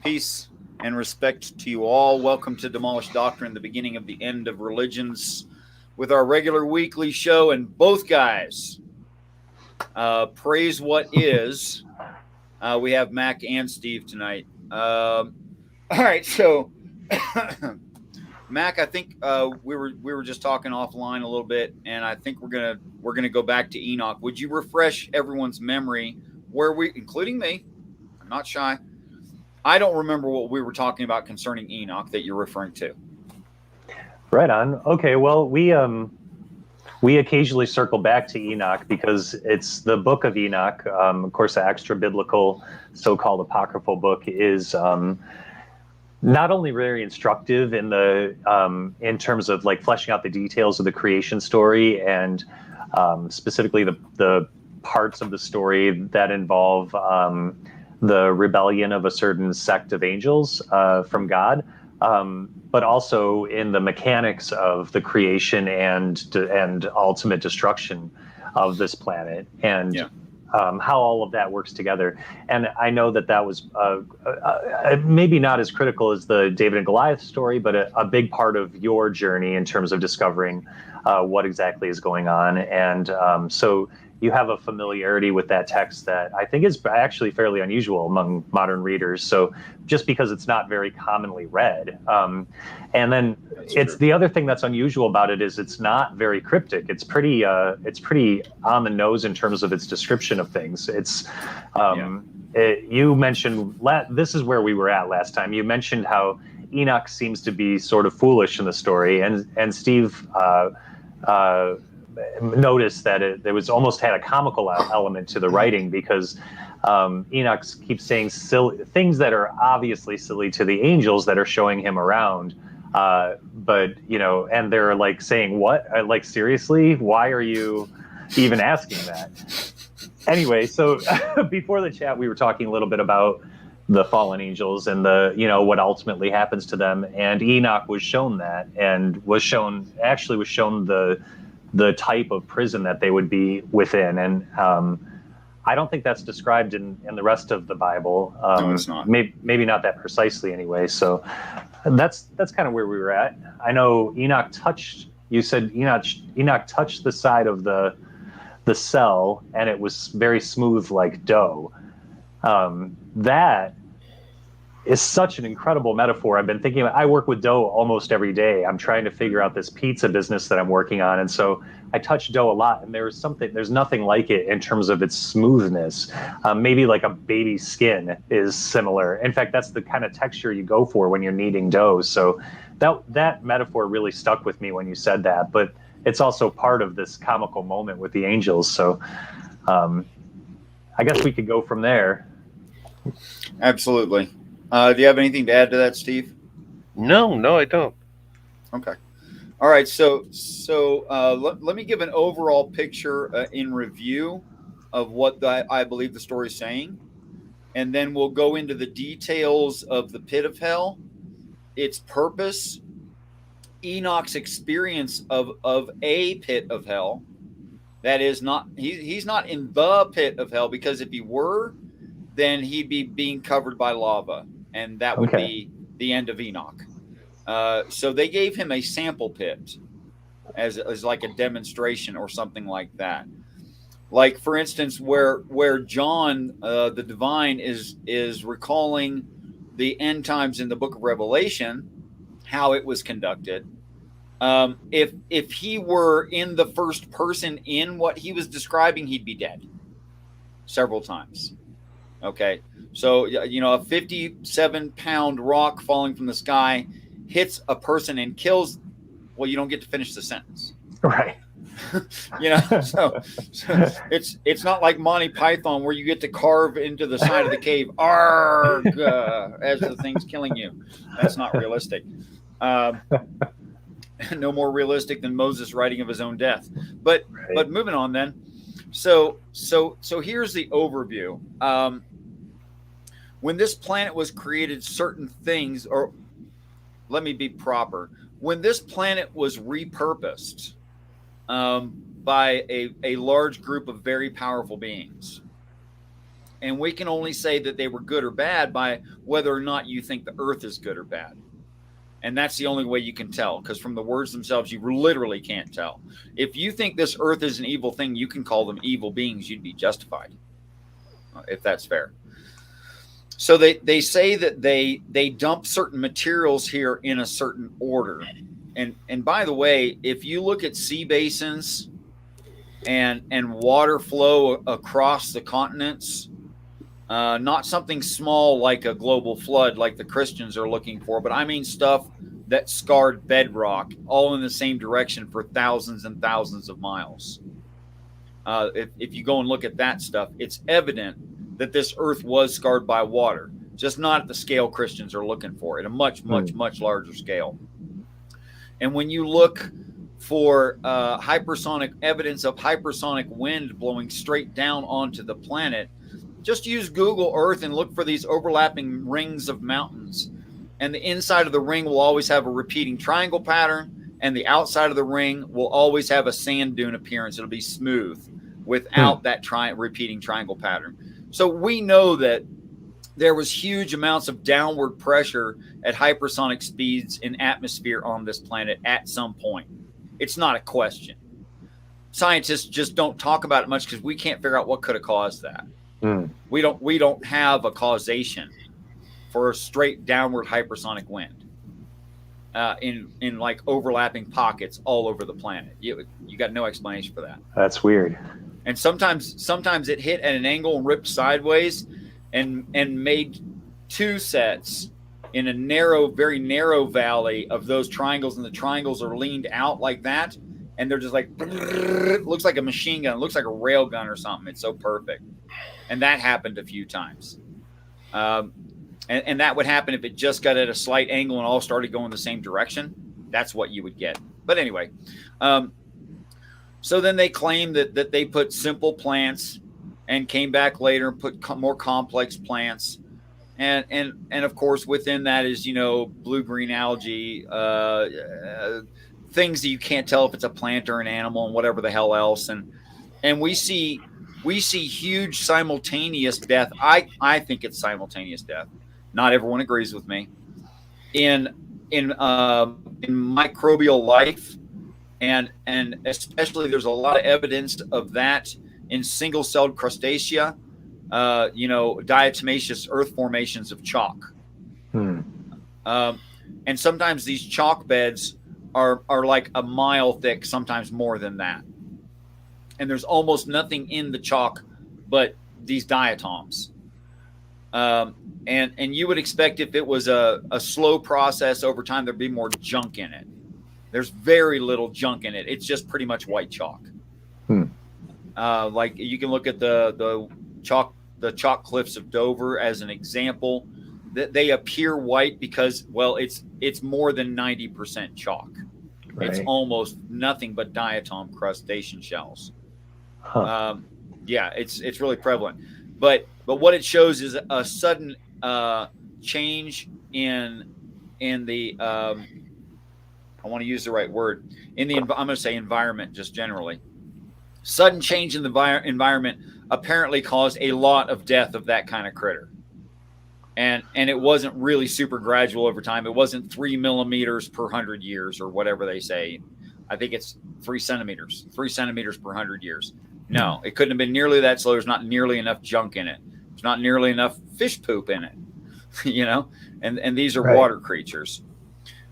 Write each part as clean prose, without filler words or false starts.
Peace and respect to you all. Welcome to Demolished Doctrine, the beginning of the end of religions, with our regular weekly show. And both guys praise what is. We have Mac and Steve tonight. All right, so Mac, I think we were just talking offline a little bit, and I think we're gonna go back to Enoch. Would you refresh everyone's memory where we, including me, I'm not shy, I don't remember what we were talking about concerning Enoch that you're referring to. Right on. Okay, well, we occasionally circle back to Enoch because it's the book of Enoch. Of course, the extra biblical, so-called apocryphal book is not only very instructive in in terms of like fleshing out the details of the creation story and specifically the parts of the story that involve the rebellion of a certain sect of angels from God, but also in the mechanics of the creation and ultimate destruction of this planet, and how all of that works together. And I know that was maybe not as critical as the David and Goliath story, but a big part of your journey in terms of discovering what exactly is going on. And so you have a familiarity with that text that I think is actually fairly unusual among modern readers. So just because it's not very commonly read. And then the other thing that's unusual about it is it's not very cryptic. It's pretty on the nose in terms of its description of things. It's you mentioned, this is where we were at last time. You mentioned how Enoch seems to be sort of foolish in the story, and Steve noticed that it was almost had a comical element to the writing because Enoch keeps saying silly things that are obviously silly to the angels that are showing him around, but and they're like saying, what, like, seriously, why are you even asking that? Anyway, so before the chat we were talking a little bit about the fallen angels and what ultimately happens to them, and Enoch was shown that, and was shown the type of prison that they would be within. And I don't think that's described in the rest of the Bible. No, it's not. Maybe not that precisely anyway. So that's kind of where we were at. I know Enoch touched the side of the cell, and it was very smooth like dough. That is such an incredible metaphor. I've been thinking about, I work with dough almost every day. I'm trying to figure out this pizza business that I'm working on. And so I touch dough a lot, and there's nothing like it in terms of its smoothness. Maybe like a baby's skin is similar. In fact, that's the kind of texture you go for when you're kneading dough. So that metaphor really stuck with me when you said that, but it's also part of this comical moment with the angels. So I guess we could go from there. Absolutely. Do you have anything to add to that, Steve? No, I don't. Okay. All right. So let me give an overall picture in review of what I believe the story is saying, and then we'll go into the details of the pit of hell, its purpose, Enoch's experience of a pit of hell. That is not he's not in the pit of hell, because if he were, then he'd be being covered by lava, and that would be the end of Enoch. So they gave him a sample pit as like a demonstration or something like that. Like, for instance, where John, the divine, is recalling the end times in the book of Revelation, how it was conducted. If he were in the first person in what he was describing, he'd be dead several times. Okay, so a 57-pound rock falling from the sky hits a person and kills. Well, you don't get to finish the sentence, right? So it's not like Monty Python where you get to carve into the side of the cave, arg, as the thing's killing you. That's not realistic. No more realistic than Moses writing of his own death. But moving on then. So here's the overview. When this planet was created, certain things, or let me be proper. When this planet was repurposed by a large group of very powerful beings, And we can only say that they were good or bad by whether or not you think the earth is good or bad. And that's the only way you can tell, because from the words themselves, you literally can't tell. If you think this earth is an evil thing, you can call them evil beings. You'd be justified, if that's fair. So they say that they dump certain materials here in a certain order. And by the way, if you look at sea basins and water flow across the continents, not something small like a global flood like the Christians are looking for, but I mean stuff that scarred bedrock all in the same direction for thousands and thousands of miles. If you go and look at that stuff, it's evident that this earth was scarred by water, just not at the scale Christians are looking for, at a much larger scale. And when you look for hypersonic evidence of hypersonic wind blowing straight down onto the planet, just use Google Earth and look for these overlapping rings of mountains. And the inside of the ring will always have a repeating triangle pattern, and the outside of the ring will always have a sand dune appearance. It'll be smooth without that repeating triangle pattern. So we know that there was huge amounts of downward pressure at hypersonic speeds in atmosphere on this planet at some point. It's not a question. Scientists just don't talk about it much because we can't figure out what could have caused that. We don't have a causation for a straight downward hypersonic wind in like overlapping pockets all over the planet. You got no explanation for that. That's weird. And sometimes it hit at an angle and ripped sideways and made two sets in a very narrow valley of those triangles, and the triangles are leaned out like that, and they're just like, it looks like a machine gun, it looks like a rail gun or something. It's so perfect. And that happened a few times. And that would happen if it just got at a slight angle and all started going the same direction. That's what you would get. But anyway, so then they claim that they put simple plants and came back later and put more complex plants. And of course, within that is, blue-green algae, things that you can't tell if it's a plant or an animal and whatever the hell else. And we see huge simultaneous death. I think it's simultaneous death. Not everyone agrees with me. In microbial life, and especially there's a lot of evidence of that in single-celled crustacea, diatomaceous earth formations of chalk. And sometimes these chalk beds are like a mile thick, sometimes more than that. And there's almost nothing in the chalk but these diatoms. And you would expect if it was a slow process over time, there'd be more junk in it. There's very little junk in it. It's just pretty much white chalk. Like you can look at the chalk cliffs of Dover as an example. That they appear white because, well, it's more than 90% chalk. Right. It's almost nothing but diatom crustacean shells. It's really prevalent. But what it shows is a sudden change in the I want to use the right word, I'm going to say environment, just generally. Sudden change in the environment apparently caused a lot of death of that kind of critter. And it wasn't really super gradual over time. It wasn't 3 millimeters per 100 years or whatever they say. I think it's 3 centimeters per 100 years. No, it couldn't have been nearly that slow. There's not nearly enough junk in it. There's not nearly enough fish poop in it, and these are water creatures.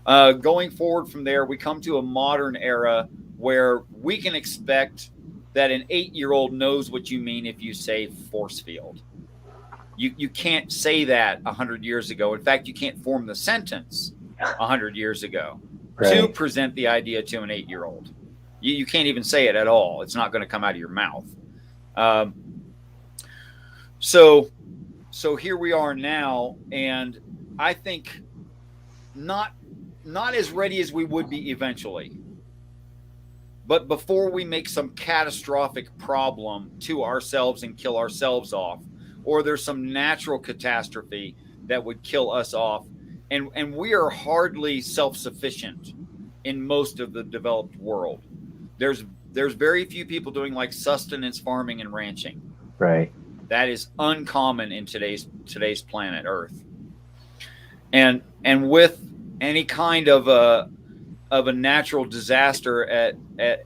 Going forward from there, we come to a modern era where we can expect that an 8-year-old knows what you mean if you say force field. You can't say that 100 years ago. In fact, you can't form the sentence 100 years ago to present the idea to an 8-year-old. You can't even say it at all. It's not going to come out of your mouth. So here we are now, and I think not as ready as we would be eventually. But before we make some catastrophic problem to ourselves and kill ourselves off, or there's some natural catastrophe that would kill us off, and we are hardly self-sufficient in most of the developed world. There's very few people doing like sustenance farming and ranching. Right. That is uncommon in today's planet Earth. And with any kind of a natural disaster at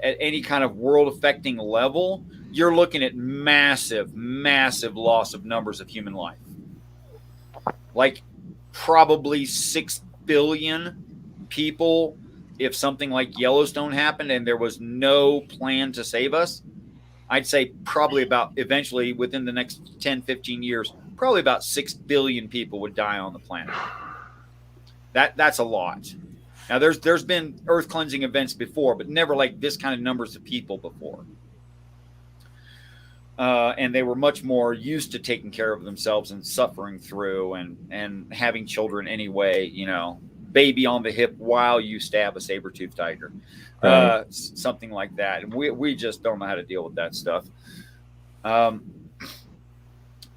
any kind of world affecting level, you're looking at massive loss of numbers of human life. Like probably 6 billion people if something like Yellowstone happened and there was no plan to save us. I'd say probably about eventually within the next 10, 15 years, probably about 6 billion people would die on the planet. That's a lot. Now there's been earth cleansing events before, but never like this kind of numbers of people before. And they were much more used to taking care of themselves and suffering through and having children anyway, you know, baby on the hip while you stab a saber-toothed tiger. Right. Something like that. And we just don't know how to deal with that stuff.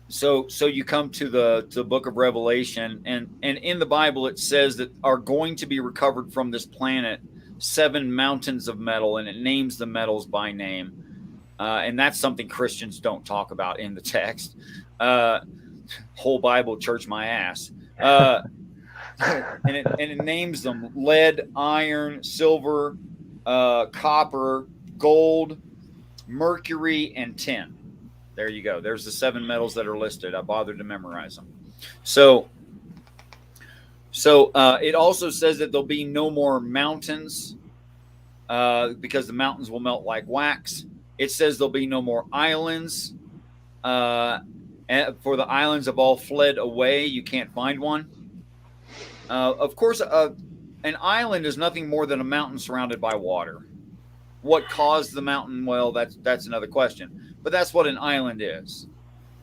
So you come to the book of Revelation, and in the Bible it says that are going to be recovered from this planet 7 mountains of metal, and it names the metals by name. And that's something Christians don't talk about in the text. Whole Bible, church my ass. And it names them lead, iron, silver, copper, gold, mercury, and tin. There you go. There's the 7 metals that are listed. I bothered to memorize them. So it also says that there'll be no more mountains because the mountains will melt like wax. It says there'll be no more islands. And for the islands have all fled away. You can't find one. Of course, an island is nothing more than a mountain surrounded by water. What caused the mountain? Well, that's another question. But that's what an island is.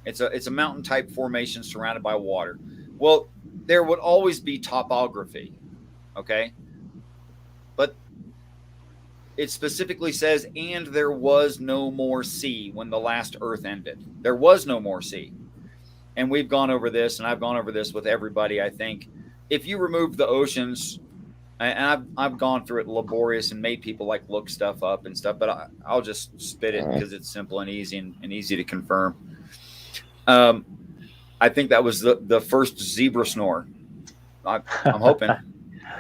It's a mountain type formation surrounded by water. Well, there would always be topography, okay? But it specifically says, and there was no more sea when the last earth ended. There was no more sea. And we've gone over this, and I've gone over this with everybody, I think. If you remove the oceans, and I've gone through it laborious and made people like look stuff up and stuff, but I'll just spit it because it's simple and easy and easy to confirm. I think that was the first zebra snore. I'm hoping.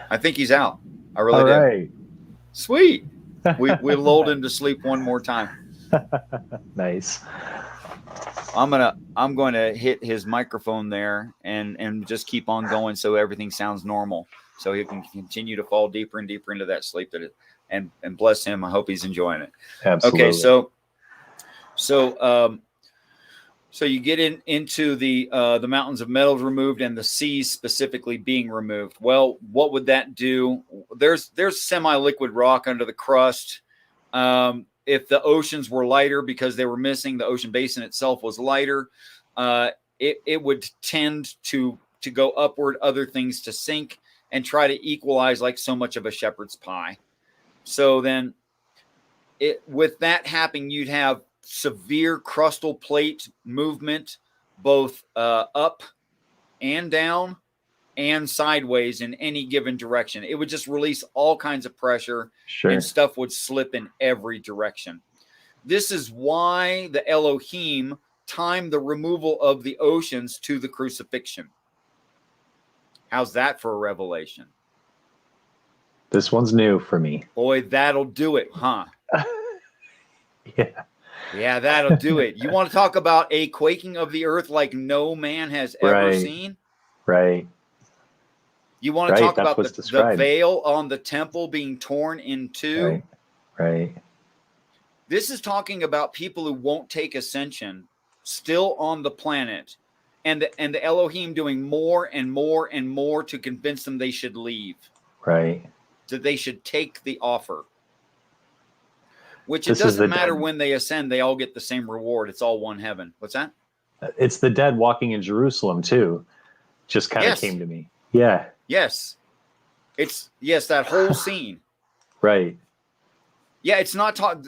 I think he's out. I really do. Right. Sweet. We lulled him to sleep one more time. Nice. I'm going to hit his microphone there and just keep on going so everything sounds normal, so he can continue to fall deeper and deeper into that sleep and bless him. I hope he's enjoying it. Absolutely. Okay, so you get into the mountains of metals removed and the seas specifically being removed. Well, what would that do? There's semi-liquid rock under the crust. If the oceans were lighter because they were missing, the ocean basin itself was lighter, it would tend to go upward, other things to sink and try to equalize like so much of a shepherd's pie. So then with that happening, you'd have severe crustal plate movement, both up and down and sideways in any given direction. It would just release all kinds of pressure, sure, and stuff would slip in every direction. This is why the Elohim timed the removal of the oceans to the crucifixion. How's that for a revelation? This one's new for me. Boy, that'll do it, huh? Yeah. Yeah, that'll do it. You want to talk about a quaking of the earth like no man has ever seen? Right. You want to talk about the veil on the temple being torn in two? Right. This is talking about people who won't take ascension still on the planet, and the Elohim doing more and more and more to convince them they should leave. Right. That they should take the offer. Which it doesn't matter when they ascend, they all get the same reward. It's all one heaven. What's that? It's the dead walking in Jerusalem too. Just kind of came to me. Yeah. Yes. That whole scene. Right. Yeah, it's not taught.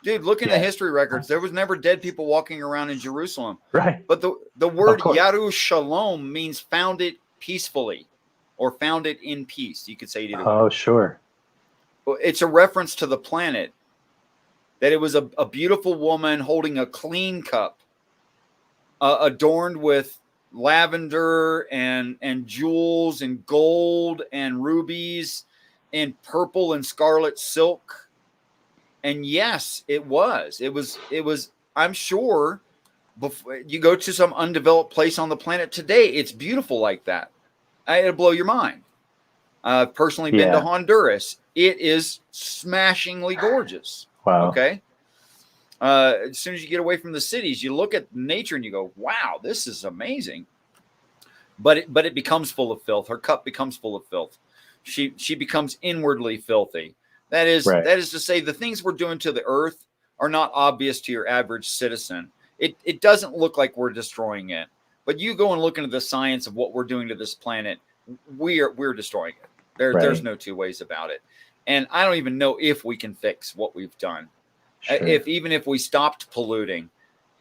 Dude, look in the history records. There was never dead people walking around in Jerusalem. Right. But the word Yaru Shalom means found it peacefully or found it in peace. You could say it either way. Oh, sure. It's a reference to the planet. That it was a beautiful woman holding a clean cup adorned with lavender and jewels and gold and rubies and purple and scarlet silk. And yes, it was. I'm sure, before you go to some undeveloped place on the planet today, it's beautiful like that. It'll blow your mind. I've personally been to Honduras. It is smashingly gorgeous. Wow. Okay. As soon as you get away from the cities, you look at nature and you go, wow, this is amazing. But it becomes full of filth. Her cup becomes full of filth. She becomes inwardly filthy. That is to say, the things we're doing to the earth are not obvious to your average citizen. It doesn't look like we're destroying it. But you go and look into the science of what we're doing to this planet, we're destroying it. There's no two ways about it. And I don't even know if we can fix what we've done. Sure. Even if we stopped polluting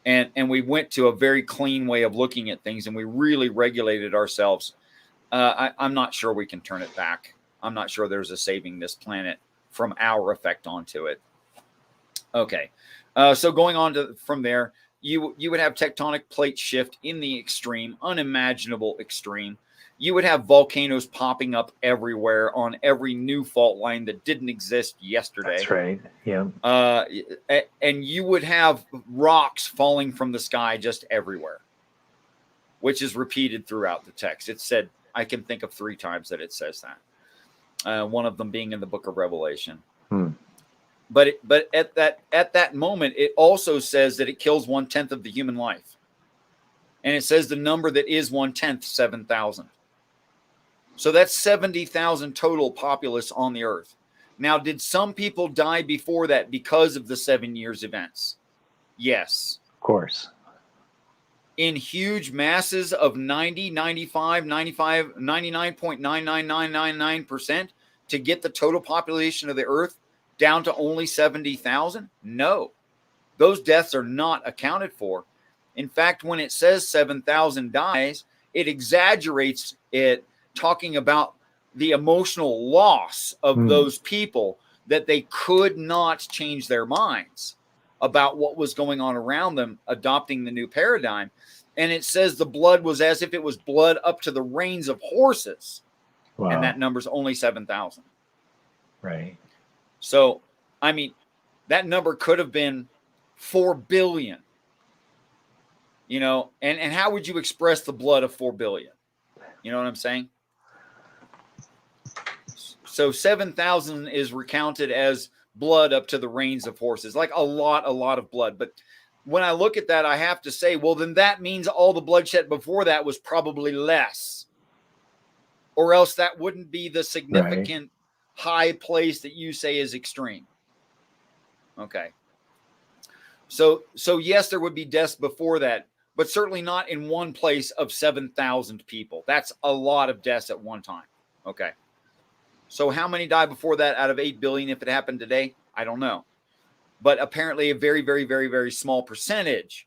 and we went to a very clean way of looking at things and we really regulated ourselves, I'm not sure we can turn it back. I'm not sure there's a saving this planet from our effect onto it. Okay. So going on from there, you would have tectonic plate shift in the extreme, unimaginable extreme. You would have volcanoes popping up everywhere on every new fault line that didn't exist yesterday. That's right. Yeah. And you would have rocks falling from the sky just everywhere, which is repeated throughout the text. It said, I can think of 3 times that it says that. One of them being in the book of Revelation. But at that moment, it also says that it kills 1/10 of the human life. And it says the number that is 1/10, 7,000. So that's 70,000 total populace on the earth. Now, did some people die before that because of the 7 years events? Yes. Of course. In huge masses of 99.99999% to get the total population of the earth down to only 70,000? No. Those deaths are not accounted for. In fact, when it says 7,000 dies, it exaggerates it, talking about the emotional loss of those people, that they could not change their minds about what was going on around them, adopting the new paradigm. And it says the blood was as if it was blood up to the reins of horses. Wow. And that number's only 7,000. Right. So, I mean, that number could have been 4 billion. You know, and how would you express the blood of 4 billion? You know what I'm saying? So 7,000 is recounted as blood up to the reins of horses, like a lot of blood. But when I look at that, I have to say, well, then that means all the bloodshed before that was probably less, or else that wouldn't be the significant high place that you say is extreme. Okay. So yes, there would be deaths before that, but certainly not in one place of 7,000 people. That's a lot of deaths at one time. Okay. So how many died before that out of 8 billion if it happened today? I don't know. But apparently a very, very, very, very small percentage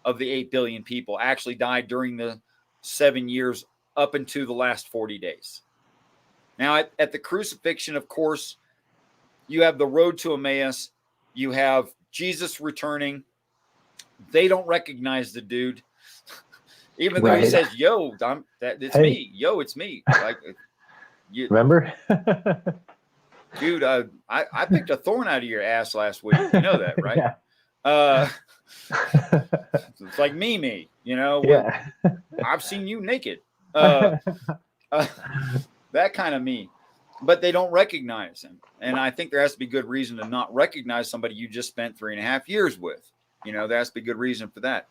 of the 8 billion people actually died during the 7 years up into the last 40 days. Now, at the crucifixion, of course, you have the road to Emmaus. You have Jesus returning. They don't recognize the dude. Even though he says, yo, it's me. Yo, it's me. Like, you remember? Dude, I picked a thorn out of your ass last week. You know that, right? Yeah. It's like me, you know? Yeah. I've seen you naked. That kind of me. But they don't recognize him. And I think there has to be good reason to not recognize somebody you just spent 3.5 years with. You know, there has to be good reason for that.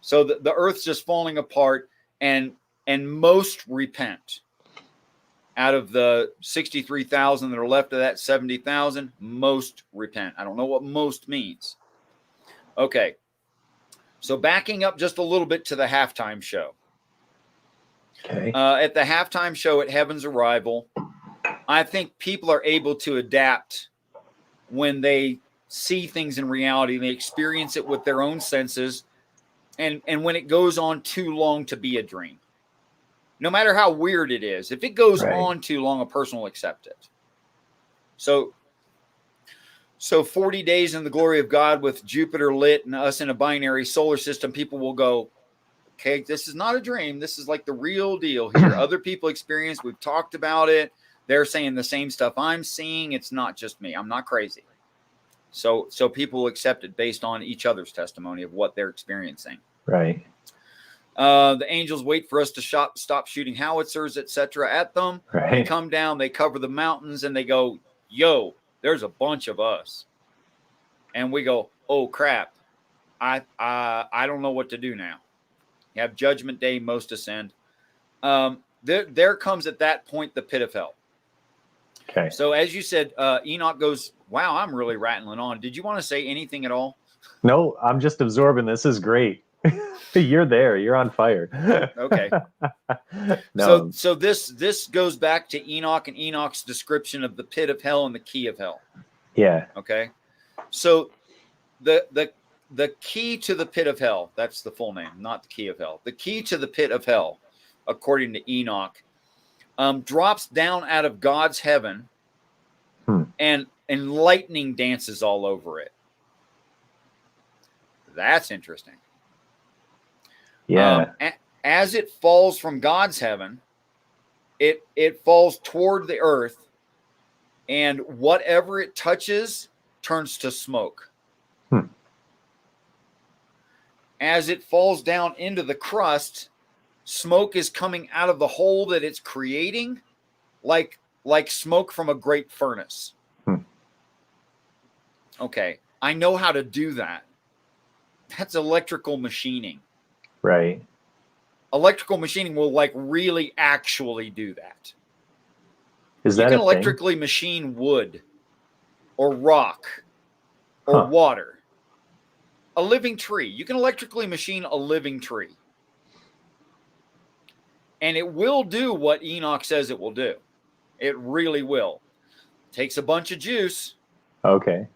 So the earth's just falling apart, and most repent. Out of the 63,000 that are left of that 70,000, most repent. I don't know what most means. Okay. So backing up just a little bit to the halftime show. Okay. At the halftime show at Heaven's Arrival, I think people are able to adapt when they see things in reality. They experience it with their own senses. And when it goes on too long to be a dream. No matter how weird it is, if it goes on too long, a person will accept it. So 40 days in the glory of God with Jupiter lit and us in a binary solar system, people will go, Okay, this is not a dream. This is like the real deal here. Other people experience. We've talked about it. They're saying the same stuff I'm seeing. It's not just me. I'm not crazy. So people will accept it based on each other's testimony of what they're experiencing. Right. The angels wait for us to stop shooting howitzers, etc. at them. Right. They come down, they cover the mountains, and they go, yo, there's a bunch of us. And we go, oh, crap. I don't know what to do now. You have Judgment Day, most ascend. There comes at that point the pit of hell. Okay. So as you said, Enoch goes, wow, I'm really rattling on. Did you want to say anything at all? No, I'm just absorbing. This is great. You're there. You're on fire. Okay. No. So this goes back to Enoch and Enoch's description of the pit of hell and the key of hell. Yeah. Okay. So the key to the pit of hell, that's the full name, not the key of hell. The key to the pit of hell, according to Enoch, drops down out of God's heaven and lightning dances all over it. That's interesting. Yeah. As it falls from God's heaven, it falls toward the earth, and whatever it touches turns to smoke. As it falls down into the crust, smoke is coming out of the hole that it's creating, like smoke from a great furnace. Okay, I know how to do that. That's electrical machining. Right. Electrical machining will like really actually do that. Is that you can a electrically thing? machine wood or rock or water. A living tree. You can electrically machine a living tree. And it will do what Enoch says it will do. It really will. Takes a bunch of juice. Okay.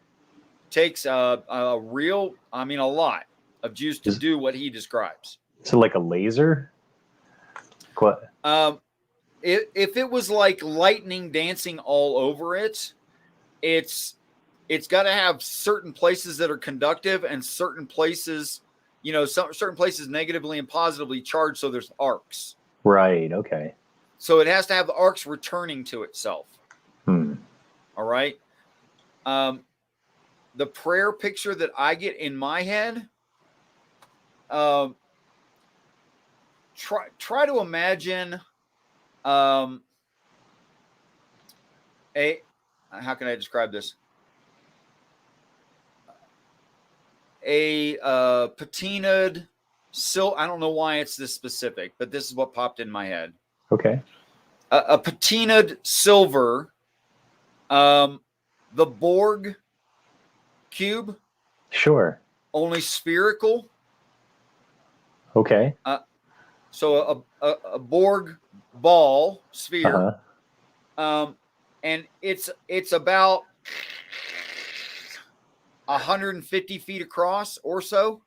Takes a lot of juice to do what he describes. So like a laser? What? If it was like lightning dancing all over it, it's got to have certain places that are conductive and certain places, certain places negatively and positively charged. So there's arcs. Right. Okay. So it has to have the arcs returning to itself. All right. The prayer picture that I get in my head, try to imagine how can I describe this? A patinaed I don't know why it's this specific, but this is what popped in my head. Okay. A patinaed silver, the Borg cube. Sure. Only spherical. Okay. So a Borg ball sphere. Uh-huh. And it's about 150 feet across or so.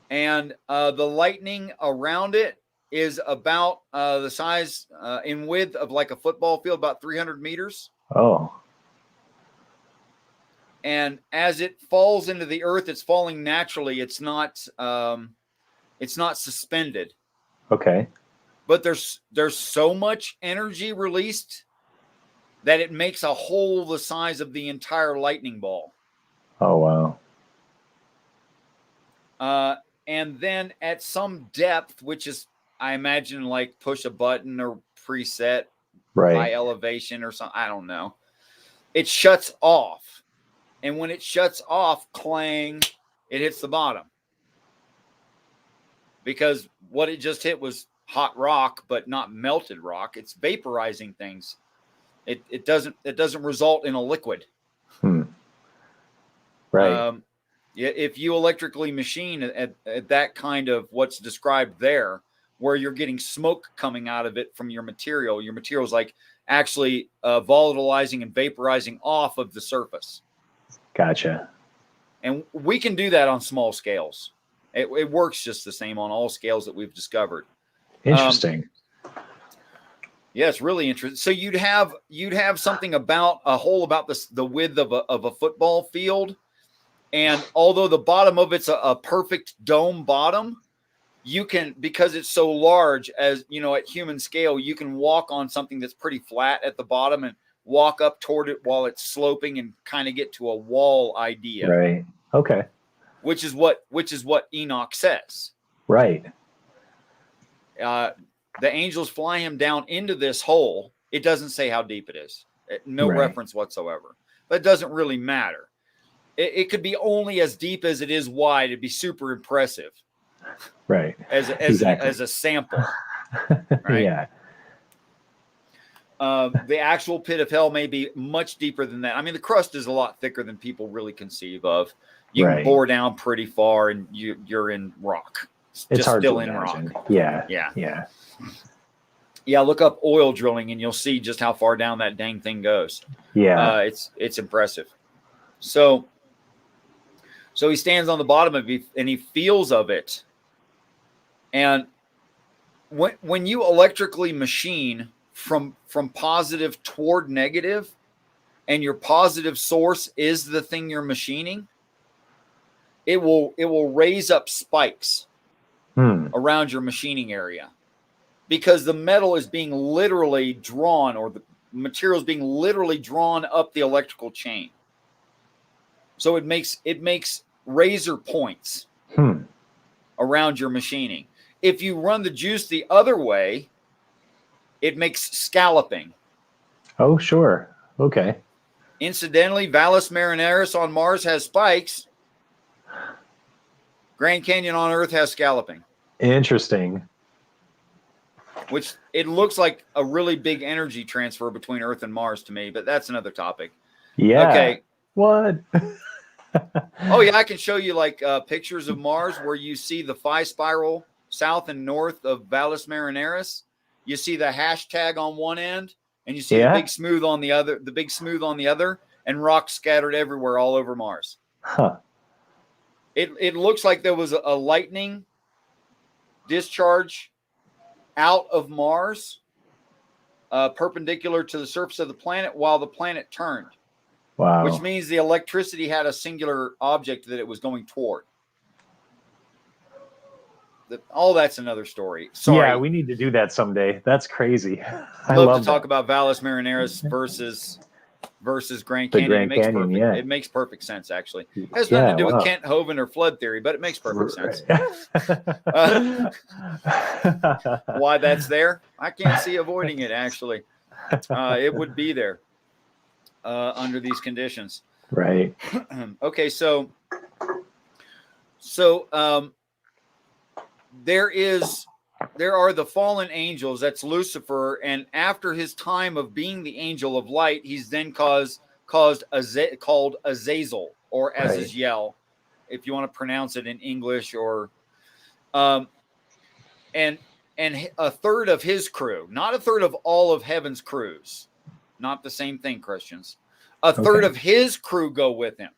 And the lightning around it is about the size in width of like a football field, about 300 meters. Oh. And as it falls into the earth, it's falling naturally. It's not suspended. Okay. But there's so much energy released that it makes a hole the size of the entire lightning ball. Oh, wow. And then at some depth, which is, I imagine, like push a button or preset by elevation or something, I don't know, it shuts off. And when it shuts off, clang, it hits the bottom. Because what it just hit was hot rock, but not melted rock. It's vaporizing things. It doesn't result in a liquid. Right. If you electrically machine at that kind of what's described there, where you're getting smoke coming out of it from your material is like actually volatilizing and vaporizing off of the surface. Gotcha. And we can do that on small scales. It works just the same on all scales that we've discovered. Interesting. Yeah, it's really interesting. So you'd have something about a hole about the width of a football field, And although the bottom of it's a perfect dome bottom, you can, because it's so large, as you know, at human scale, you can walk on something that's pretty flat at the bottom and walk up toward it while it's sloping and kind of get to a wall idea. Right. Okay. Which is what Enoch says. Right. The angels fly him down into this hole. It doesn't say how deep it is. No reference whatsoever. But it doesn't really matter. It could be only as deep as it is wide. It'd be super impressive. Right. As a sample. Right? Yeah. The actual pit of hell may be much deeper than that. I mean, the crust is a lot thicker than people really conceive of. You can bore down pretty far, and you're in rock. It's just hard still to in imagine. rock. Yeah. Yeah, look up oil drilling, and you'll see just how far down that dang thing goes. Yeah. It's impressive. So he stands on the bottom of it, and he feels of it. And when you electrically machine from positive toward negative, and your positive source is the thing you're machining, it will raise up spikes around your machining area, because the metal is being literally drawn, or the material is being literally drawn up the electrical chain. So it makes razor points around your machining. If you run the juice the other way, it makes scalloping. Oh, sure. Okay. Incidentally, Valles Marineris on Mars has spikes. Grand Canyon on Earth has scalloping. Interesting. Which it looks like a really big energy transfer between Earth and Mars to me, but that's another topic. Yeah. Okay. What? Oh, yeah, I can show you like pictures of Mars where you see the phi spiral south and north of Valles Marineris. You see the hashtag on one end, and you see the big smooth on the other, and rocks scattered everywhere all over Mars. Huh. It looks like there was a lightning discharge out of Mars, perpendicular to the surface of the planet while the planet turned. Wow. Which means the electricity had a singular object that it was going toward. That's another story. Sorry. Yeah, we need to do that someday. That's crazy. I love to talk about Valles Marineris versus Grand Canyon. It makes perfect sense, actually. It has nothing to do with Kent Hovind or flood theory, but it makes perfect sense. Why that's there, I can't see avoiding it, actually. It would be there under these conditions. Right. Okay, so there are the fallen angels. That's Lucifer, and after his time of being the angel of light, he's then called Azazel, or Azazel, if you want to pronounce it in English, or and a third of his crew, not a third of all of heaven's crews, not the same thing, Christians. A third of his crew go with him.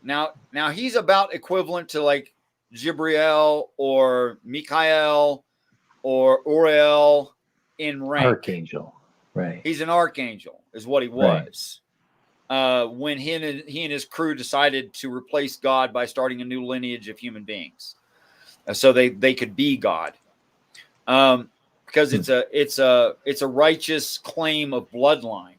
Now he's about equivalent to like Jibriel or Mikael or Uriel in rank. Archangel, right? He's an archangel, is what he was. When he and his crew decided to replace God by starting a new lineage of human beings, so they could be God, because it's a righteous claim of bloodline.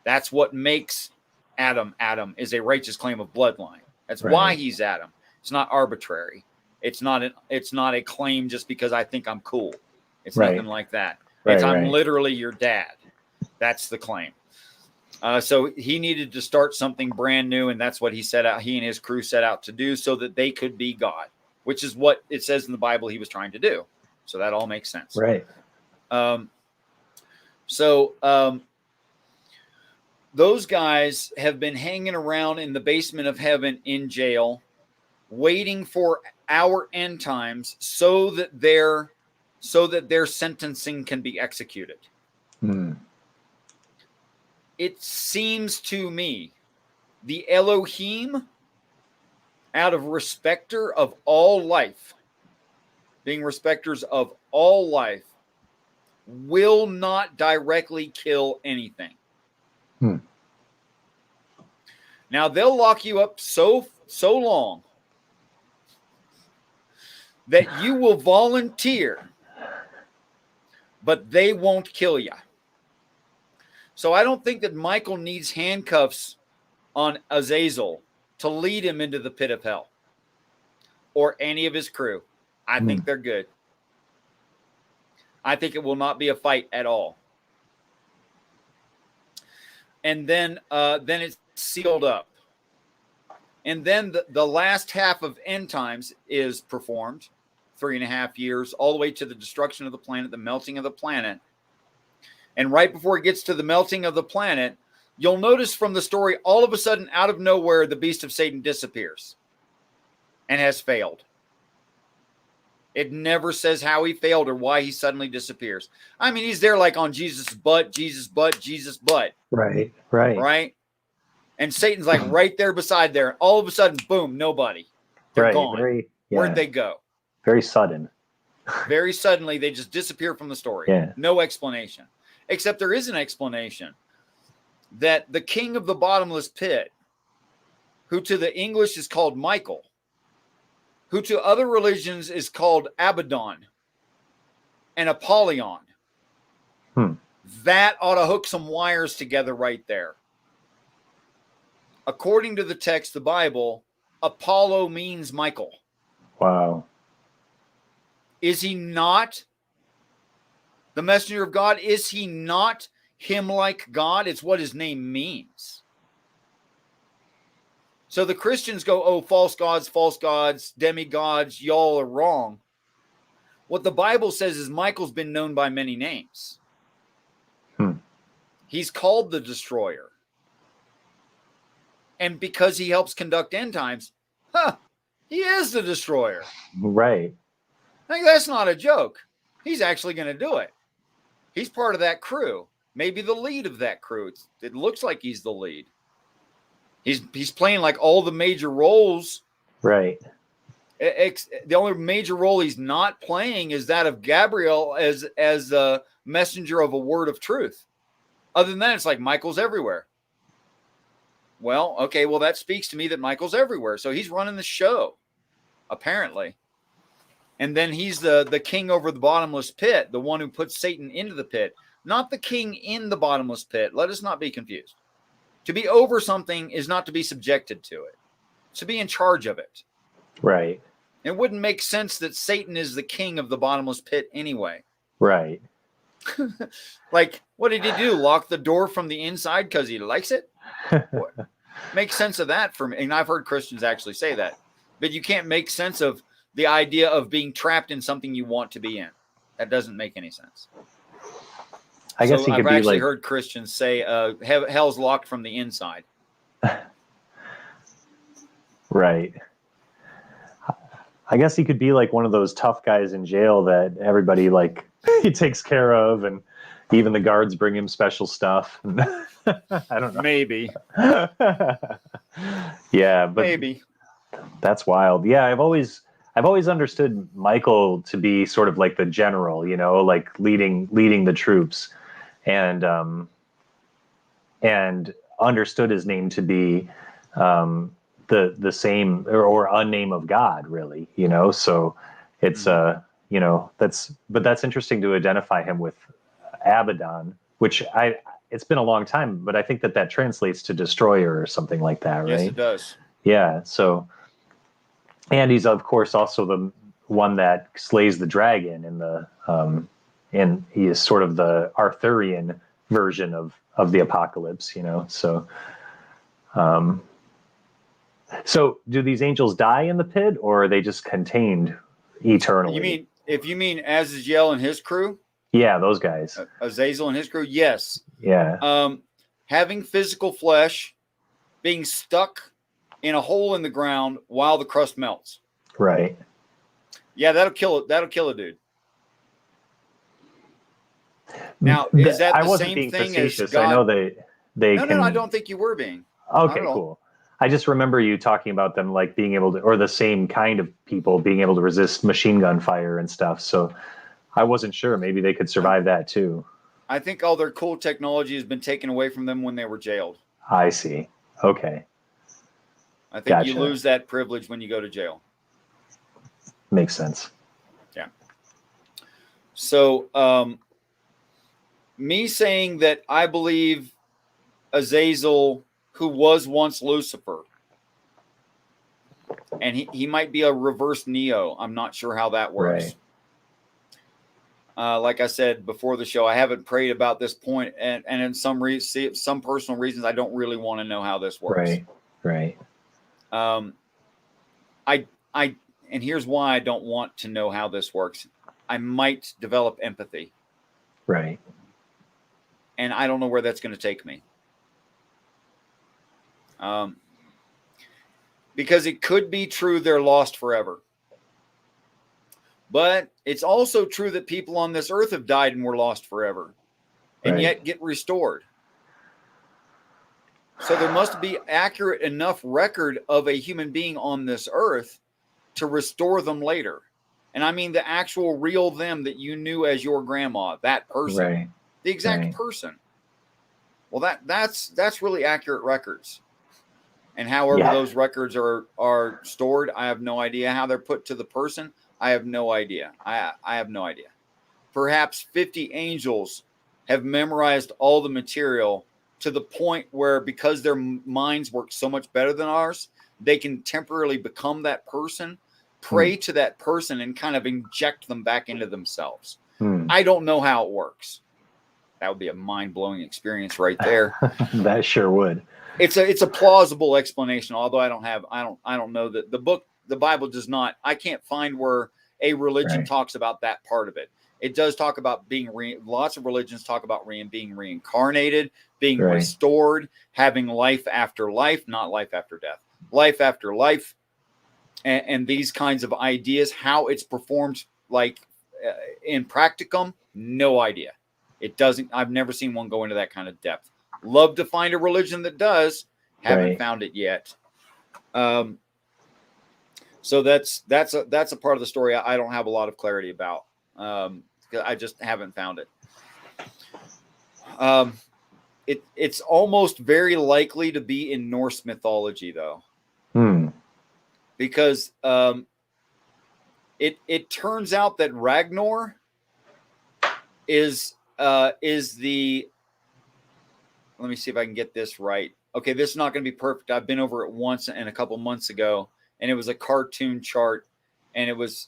That's what makes Adam. Adam is a righteous claim of bloodline. That's why he's Adam. It's not arbitrary. It's not a claim just because I think I'm cool. It's nothing like that. I'm literally your dad. That's the claim. So he needed to start something brand new, and that's what he and his crew set out to do, so that they could be God, which is what it says in the Bible he was trying to do. So that all makes sense. Right. Those guys have been hanging around in the basement of heaven in jail, waiting for our end times so that their sentencing can be executed. It seems to me the Elohim, out of respecter of all life, being respecters of all life, will not directly kill anything. Now they'll lock you up so long that you will volunteer, but they won't kill you. So I don't think that Michael needs handcuffs on Azazel to lead him into the pit of hell, or any of his crew. I think they're good. I think it will not be a fight at all. And then it's sealed up. And then the last half of end times is performed, 3.5 years, all the way to the destruction of the planet, the melting of the planet. And right before it gets to the melting of the planet, you'll notice from the story, all of a sudden, out of nowhere, the beast of Satan disappears and has failed. It never says how he failed or why he suddenly disappears. I mean, he's there like on Jesus' butt, Jesus' butt, Jesus' butt. Right. Right? And Satan's like right there beside there. All of a sudden, boom, nobody. They're gone. Where'd they go? Very sudden. Very suddenly, they just disappear from the story. Yeah. No explanation. Except there is an explanation that the king of the bottomless pit, who to the English is called Michael, who to other religions is called Abaddon and Apollyon, that ought to hook some wires together right there. According to the text, the Bible, Apollo means Michael. Wow. Is he not the messenger of God? Is he not him like God? It's what his name means. So the Christians go, oh, false gods, demigods, y'all are wrong. What the Bible says is Michael's been known by many names. He's called the destroyer. And because he helps conduct end times, he is the destroyer. Right. I think that's not a joke. He's actually going to do it. He's part of that crew. Maybe the lead of that crew. It looks like he's the lead. He's playing like all the major roles. Right. The only major role he's not playing is that of Gabriel as a messenger of a word of truth. Other than that, it's like Michael's everywhere. Well, okay, well, that speaks to me that Michael's everywhere. So he's running the show, apparently. And then he's the king over the bottomless pit, the one who puts Satan into the pit, not the king in the bottomless pit. Let us not be confused. To be over something is not to be subjected to it. It's to be in charge of it. Right. It wouldn't make sense that Satan is the king of the bottomless pit anyway. Right. Like, what did he do? Lock the door from the inside because he likes it? Make sense of that for me. And I've heard Christians actually say that. But you can't make sense of the idea of being trapped in something you want to be in. That doesn't make any sense. I guess he could I've be actually like, heard Christians say hell's locked from the inside. right. I guess he could be like one of those tough guys in jail that everybody like he takes care of, and even the guards bring him special stuff. I don't know. Maybe. Yeah, but maybe. That's wild. Yeah, I've always understood Michael to be sort of like the general, you know, like leading the troops, and understood his name to be the same or a name of God, really, you know. So it's you know, that's interesting to identify him with Abaddon, which it's been a long time, but I think that translates to destroyer or something like that, right? Yes, it does. Yeah. So, and he's of course also the one that slays the dragon in the and he is sort of the Arthurian version of the apocalypse, you know. So so do these angels die in the pit, or are they just contained eternally? If you mean Azazel and his crew? Yeah, those guys. Azazel and his crew, yes. Yeah. Having physical flesh, being stuck in a hole in the ground while the crust melts. Right. Yeah, that'll kill it. That'll kill a dude. Now, is that the same thing as God? I know they No, can... no, I don't think you were being. Okay, cool. I just remember you talking about them like being able to, or the same kind of people being able to resist machine gun fire and stuff. So I wasn't sure. Maybe they could survive that too. I think all their cool technology has been taken away from them when they were jailed. I see. Okay. I think you Gotcha. lose that privilege when you go to jail. Makes sense. Yeah. So, me saying that I believe Azazel, who was once Lucifer, and he might be a reverse Neo. I'm not sure how that works. Right. Like I said before the show, I haven't prayed about this point, and in some personal reasons, I don't really want to know how this works. Right. And here's why I don't want to know how this works. I might develop empathy. Right. And I don't know where that's going to take me. Because it could be true they're lost forever. But it's also true that people on this earth have died and were lost forever. And yet get restored. So there must be accurate enough record of a human being on this earth to restore them later. And I mean the actual real them that you knew as your grandma, that person. Right. The exact person. Well, that's really accurate records. And however those records are stored, I have no idea. How they're put to the person, I have no idea. I have no idea. Perhaps 50 angels have memorized all the material to the point where, because their minds work so much better than ours, they can temporarily become that person, pray to that person, and kind of inject them back into themselves. I don't know how it works. That would be a mind-blowing experience right there. That sure would. It's a plausible explanation, although I don't know that the Bible does not. I can't find where a religion talks about that part of it. It does talk about being lots of religions talk about being reincarnated, being restored, having life after life, not life after death, life after life, and these kinds of ideas. How it's performed, like in practicum, no idea. It doesn't. I've never seen one go into that kind of depth. Love to find a religion that does. Haven't found it yet. So that's a part of the story I don't have a lot of clarity about. I just haven't found it. It's almost very likely to be in Norse mythology, though, because it turns out that Ragnar is the. Let me see if I can get this right. Okay, this is not going to be perfect. I've been over it once and a couple months ago, and it was a cartoon chart, and it was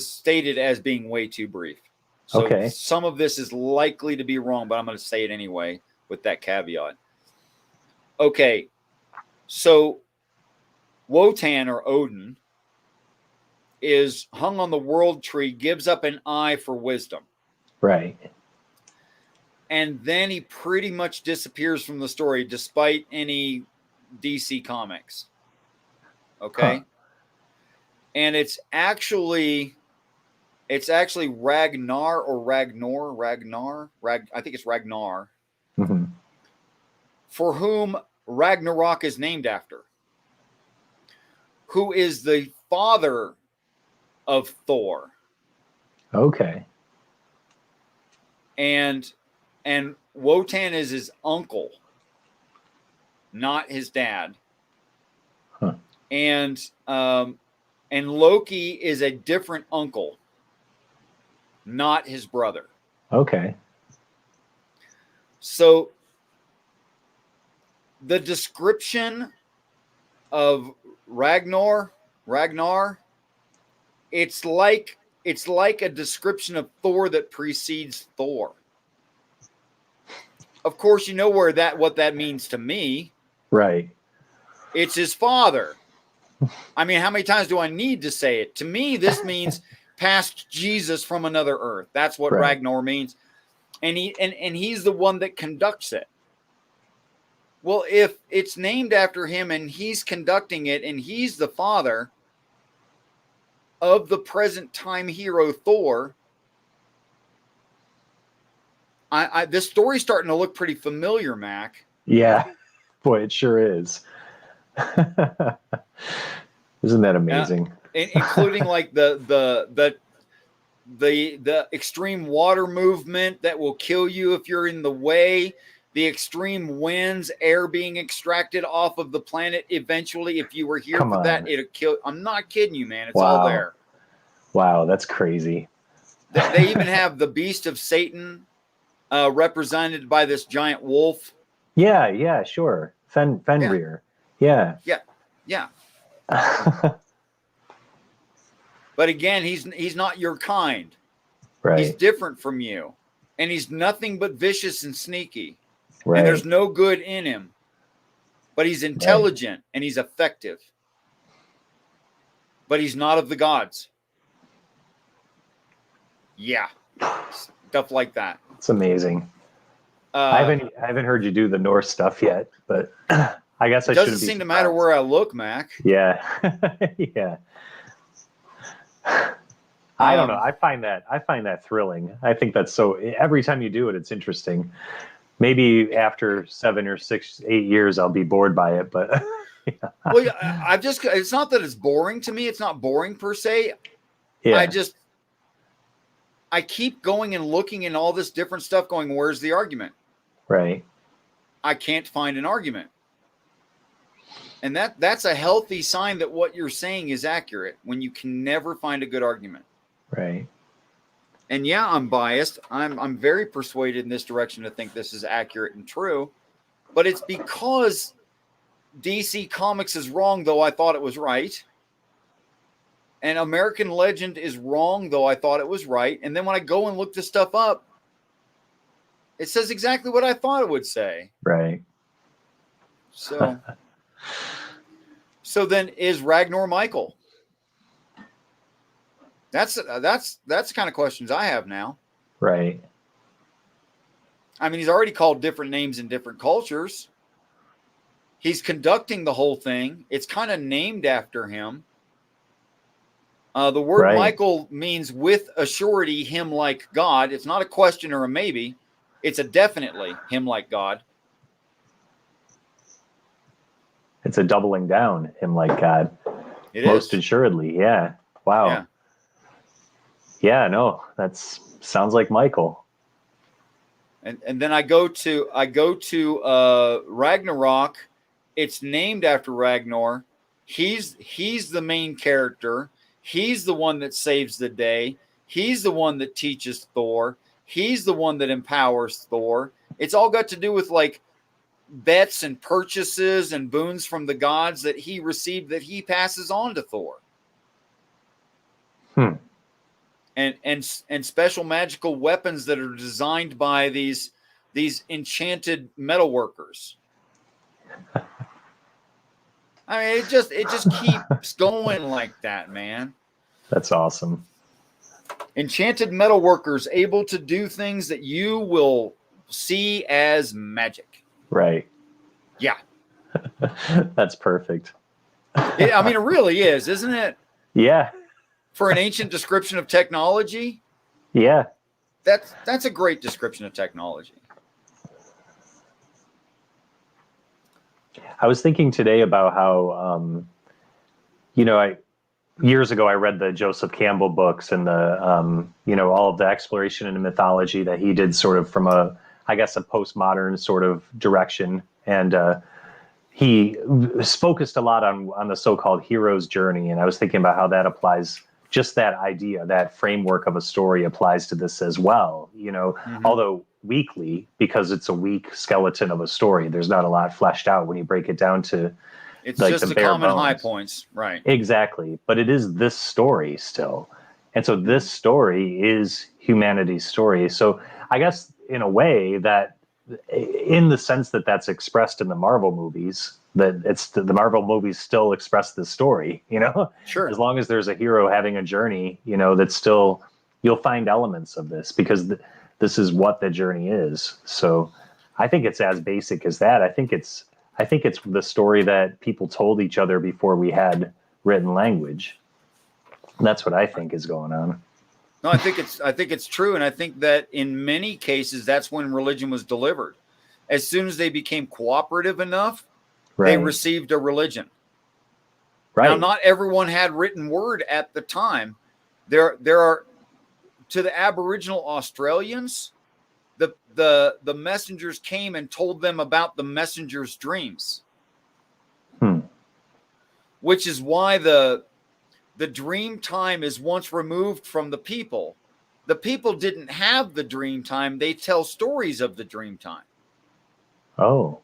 stated as being way too brief. So some of this is likely to be wrong, but I'm going to say it anyway with that caveat. Okay, so Wotan, or Odin, is hung on the world tree, gives up an eye for wisdom. Right. And then he pretty much disappears from the story, despite any DC comics. Okay. And it's actually Ragnar or Ragnar. I think it's Ragnar. For whom Ragnarok is named after. Who is the father of Thor. Okay. And Wotan is his uncle, not his dad. And Loki is a different uncle, not his brother. Okay. So the description of Ragnar, it's like a description of Thor that precedes Thor. Of course, you know what that means to me. Right. It's his father. I mean, how many times do I need to say it? To me, this means past Jesus from another earth. That's what Ragnar means. And he's the one that conducts it. Well, if it's named after him and he's conducting it and he's the father of the present time hero Thor, this story's starting to look pretty familiar, Mac. Yeah, boy, it sure is. Isn't that amazing? Including like the extreme water movement that will kill you if you're in the way. the extreme winds, air being extracted off of the planet eventually. If you were here Come for that, on. it'll kill. I'm not kidding you, man. It's all there. Wow, that's crazy. They even have the beast of Satan represented by this giant wolf. Yeah, sure. Fenrir. Yeah. But again, he's not your kind. Right. He's different from you. And he's nothing but vicious and sneaky. Right. And there's no good in him. But he's intelligent and he's effective. But he's not of the gods. Yeah. Stuff like that. It's amazing. I haven't heard you do the Norse stuff yet, but I guess I shouldn't be surprised. It doesn't seem to matter where I look, Mac. Yeah. Yeah. I don't know. I find that thrilling. I think that's so. Every time you do it, it's interesting. Maybe after 7 or 6, 8 years, I'll be bored by it. But yeah. Well, it's not that it's boring to me. It's not boring per se. Yeah. I keep going and looking in all this different stuff. Going, where's the argument? Right. I can't find an argument. And that's a healthy sign that what you're saying is accurate when you can never find a good argument. Right. And yeah, I'm biased. I'm very persuaded in this direction to think this is accurate and true. But it's because DC Comics is wrong, though I thought it was right. And American Legend is wrong, though I thought it was right. And then when I go and look this stuff up, it says exactly what I thought it would say. Right. So then is Ragnar Michael? That's the kind of questions I have now. Right. I mean, he's already called different names in different cultures. He's conducting the whole thing. It's kind of named after him. The word Michael means with a surety, him like God. It's not a question or a maybe. It's a definitely him like God. It's a doubling down, him like God. Most assuredly, yeah. Wow. Yeah, no, sounds like Michael. And then I go to Ragnarok. It's named after Ragnar. He's the main character. He's the one that saves the day. He's the one that teaches Thor. He's the one that empowers Thor. It's all got to do with like bets and purchases and boons from the gods that he received that he passes on to Thor. And special magical weapons that are designed by these enchanted metal workers. I mean, it just keeps going like that, man. That's awesome. Enchanted metal workers able to do things that you will see as magic. Right. Yeah. That's perfect. I mean, it really is, isn't it? Yeah. For an ancient description of technology. Yeah. That's a great description of technology. I was thinking today about how, years ago I read the Joseph Campbell books and the, all of the exploration into mythology that he did sort of from a postmodern sort of direction. And he focused a lot on the so-called hero's journey. And I was thinking about how that applies, just that idea, that framework of a story applies to this as well, although weakly, because it's a weak skeleton of a story. There's not a lot fleshed out when you break it down to it's like just the common high points, right? Exactly. But it is this story still. And so this story is humanity's story. So I guess in a way that, in the sense that that's expressed in the Marvel movies, that it's the Marvel movies still express this story, Sure. As long as there's a hero having a journey, that's still, you'll find elements of this because this is what the journey is. So I think it's as basic as that. I think it's the story that people told each other before we had written language. That's what I think is going on. No, I think it's true. And I think that in many cases, that's when religion was delivered. As soon as they became cooperative enough, they received a religion. Right. Now, not everyone had written word at the time. There are, to the Aboriginal Australians, the messengers came and told them about the messenger's dreams. Which is why the dream time is once removed from the people. The people didn't have the dream time. They tell stories of the dream time. Oh.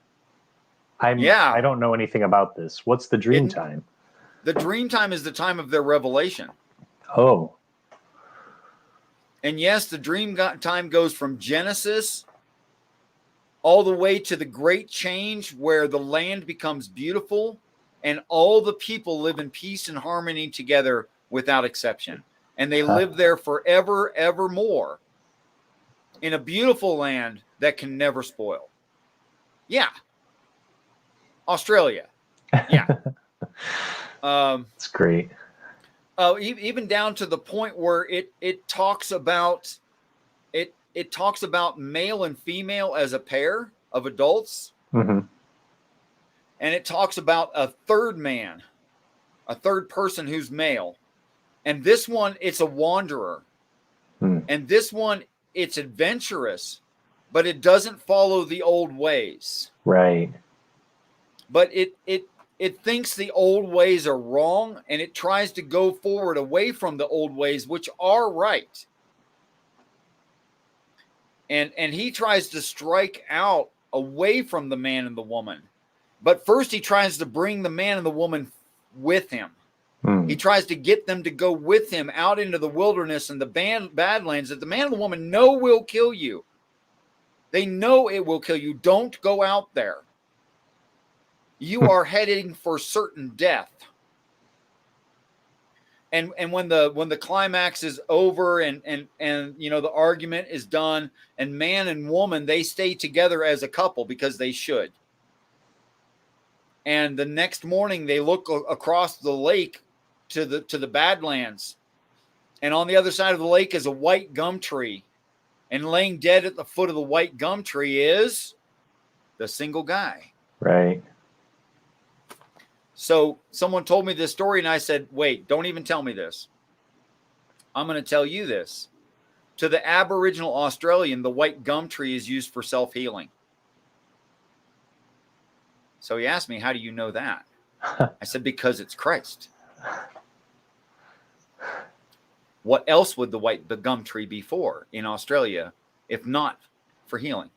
Yeah. I don't know anything about this. What's the dream time? The dream time is the time of their revelation. Oh. And yes, the dream time goes from Genesis all the way to the great change where the land becomes beautiful and all the people live in peace and harmony together without exception. And they live there forever, evermore in a beautiful land that can never spoil. Yeah. Australia. Yeah. It's great. Even down to the point where it talks about it talks about male and female as a pair of adults. Mm-hmm. And it talks about a third man, a third person who's male. And this one, it's a wanderer. And this one, it's adventurous, but it doesn't follow the old ways. Right. But it thinks the old ways are wrong, and it tries to go forward away from the old ways, which are right. And he tries to strike out away from the man and the woman. But first he tries to bring the man and the woman with him. He tries to get them to go with him out into the wilderness and the badlands that the man and the woman know will kill you. They know it will kill you. Don't go out there. You are heading for certain death. And when the climax is over and you know the argument is done and man and woman, they stay together as a couple because they should. And the next morning they look across the lake to the Badlands, and on the other side of the lake is a white gum tree, and laying dead at the foot of the white gum tree is the single guy. Right. So someone told me this story, and I said, wait, don't even tell me this. I'm going to tell you this. To the Aboriginal Australian, the white gum tree is used for self-healing. So he asked me, how do you know that? I said, because it's Christ. What else would the gum tree be for in Australia, if not for healing?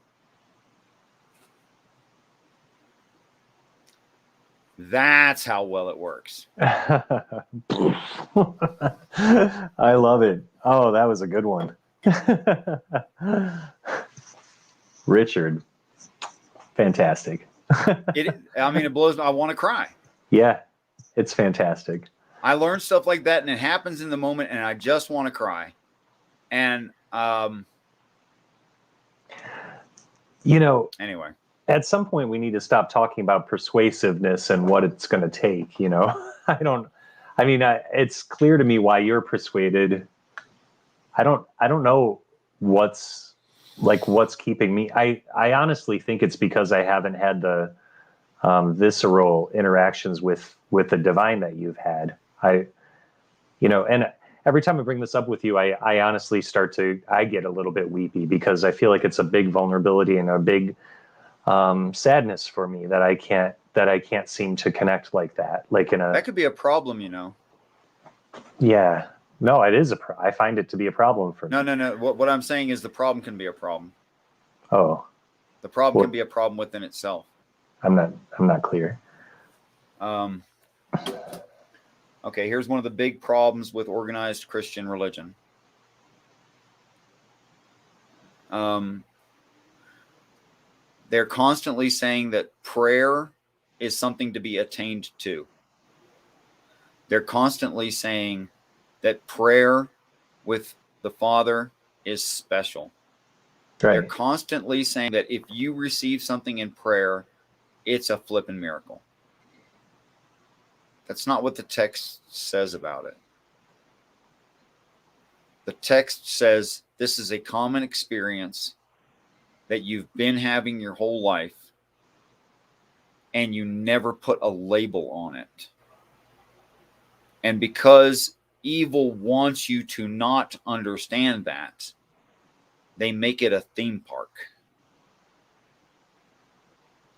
That's how well it works. I love it. Oh, that was a good one. Richard. Fantastic. It blows. I want to cry. Yeah, it's fantastic. I learn stuff like that, and it happens in the moment, and I just want to cry. And anyway, at some point we need to stop talking about persuasiveness and what it's going to take. It's clear to me why you're persuaded. I don't know what's keeping me. I honestly think it's because I haven't had the visceral interactions with the divine that you've had. And every time I bring this up with you, I honestly I get a little bit weepy because I feel like it's a big vulnerability and a big sadness for me that I can't seem to connect like that. That could be a problem, Yeah. No, it is I find it to be a problem for me. No. What I'm saying is the problem can be a problem. Oh. The problem can be a problem within itself. I'm not clear. Okay, here's one of the big problems with organized Christian religion. They're constantly saying that prayer is something to be attained to. They're constantly saying that prayer with the Father is special. Right. They're constantly saying that if you receive something in prayer, it's a flipping miracle. That's not what the text says about it. The text says this is a common experience that you've been having your whole life, and you never put a label on it. And because evil wants you to not understand that, they make it a theme park.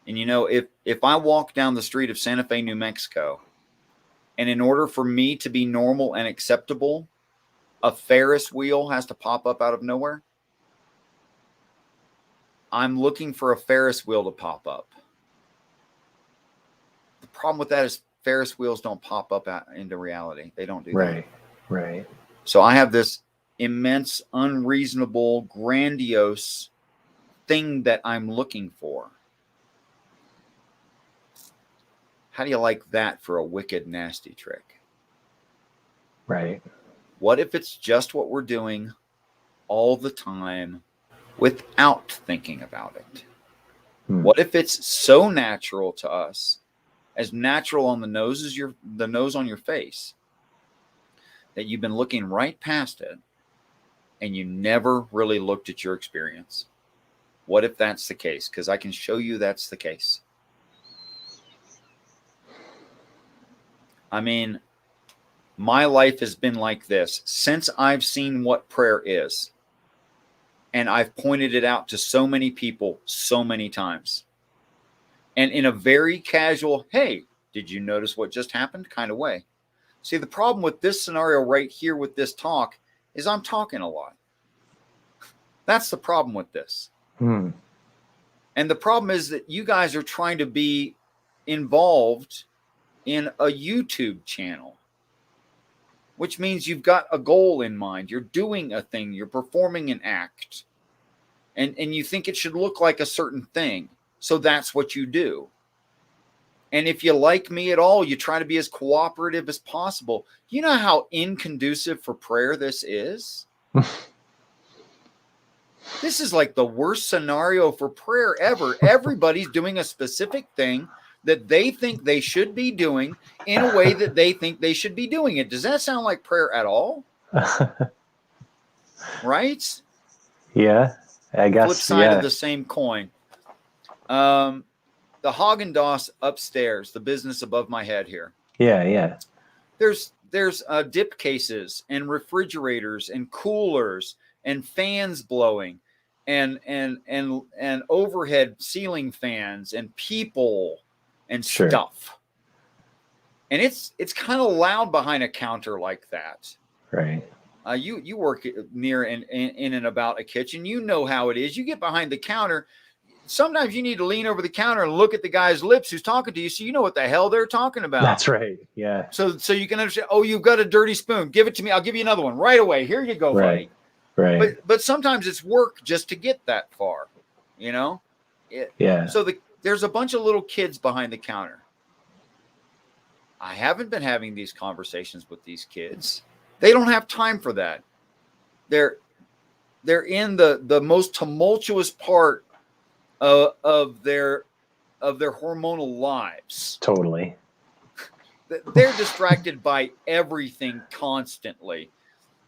And you know, if I walk down the street of Santa Fe, New Mexico, and in order for me to be normal and acceptable, a Ferris wheel has to pop up out of nowhere, I'm looking for a Ferris wheel to pop up. The problem with that is Ferris wheels don't pop up into reality. They don't do that. Right. So I have this immense, unreasonable, grandiose thing that I'm looking for. How do you like that for a wicked, nasty trick? Right. What if it's just what we're doing all the time without thinking about it? What if it's so natural to us, as natural on the nose as the nose on your face, that you've been looking right past it and you never really looked at your experience? What if that's the case? Because I can show you that's the case. I mean, my life has been like this since I've seen what prayer is. And I've pointed it out to so many people so many times. And in a very casual, hey, did you notice what just happened kind of way? See, the problem with this scenario right here with this talk is I'm talking a lot. That's the problem with this. And the problem is that you guys are trying to be involved in a YouTube channel, which means you've got a goal in mind. You're doing a thing. You're performing an act. And you think it should look like a certain thing. So that's what you do. And if you like me at all, you try to be as cooperative as possible. You know how inconducive for prayer this is? This is like the worst scenario for prayer ever. Everybody's doing a specific thing that they think they should be doing in a way that they think they should be doing it. Does that sound like prayer at all? Right? Yeah, I guess. Flip side of the same coin. The Haagen-Dazs upstairs, the business above my head here. Yeah. There's dip cases and refrigerators and coolers and fans blowing and overhead ceiling fans and people and stuff. And it's kind of loud behind a counter like that. Right. You work near in and about a kitchen. You know how it is. You get behind the counter. Sometimes you need to lean over the counter and look at the guy's lips who's talking to you, so you know what the hell they're talking about. That's right. Yeah. So you can understand. Oh, you've got a dirty spoon. Give it to me. I'll give you another one right away. Here you go, buddy. Right. But sometimes it's work just to get that far, you know. So there's a bunch of little kids behind the counter. I haven't been having these conversations with these kids. They don't have time for that. They're in the most tumultuous part of their hormonal lives. Totally. They're distracted by everything constantly.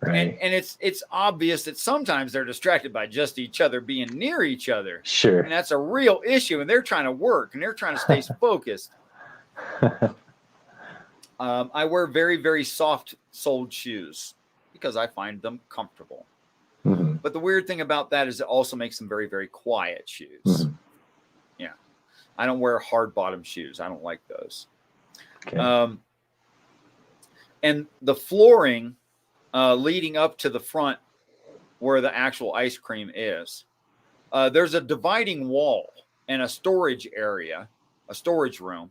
Right. And it's obvious that sometimes they're distracted by just each other being near each other. Sure. And that's a real issue. And they're trying to work and they're trying to stay focused. I wear very, very soft-soled shoes because I find them comfortable. Mm-hmm. But the weird thing about that is it also makes them very, very quiet shoes. Mm-hmm. Yeah. I don't wear hard-bottom shoes. I don't like those. Okay. And the flooring leading up to the front where the actual ice cream is, there's a dividing wall and a storage area, a storage room.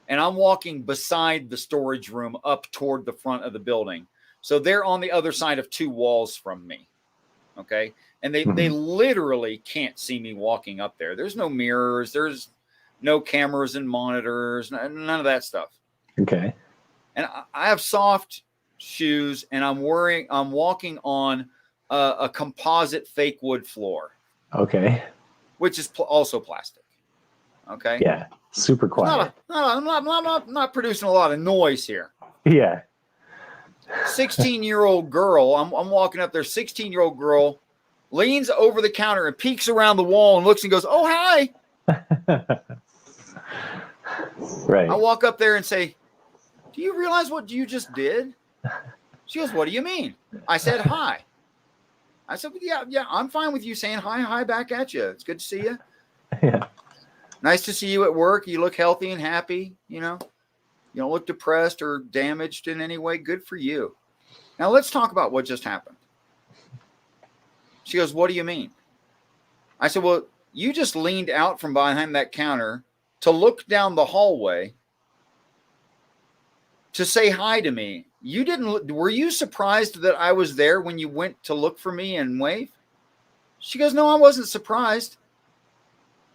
And I'm walking beside the storage room up toward the front of the building. So they're on the other side of two walls from me. Okay. And they literally can't see me walking up there. There's no mirrors. There's no cameras and monitors, none of that stuff. Okay. And I have soft shoes and I'm walking on a composite fake wood floor. Okay. Which is also plastic. Okay. Yeah. Super quiet. I'm not producing a lot of noise here. Yeah. 16-year-old girl. I'm walking up there. 16-year-old girl leans over the counter and peeks around the wall and looks and goes, "Oh, hi." Right. I walk up there and say, "Do you realize what you just did?" She goes, "What do you mean?" I said, "Hi." I said, yeah, I'm fine with you saying hi back at you. It's good to see you. Yeah. Nice to see you at work. You look healthy and happy. You don't look depressed or damaged in any way. Good for you. Now let's talk about what just happened. She goes, what do you mean? I said, well, you just leaned out from behind that counter to look down the hallway to say hi to me. Were you surprised that I was there when you went to look for me and wave? She goes, no, I wasn't surprised.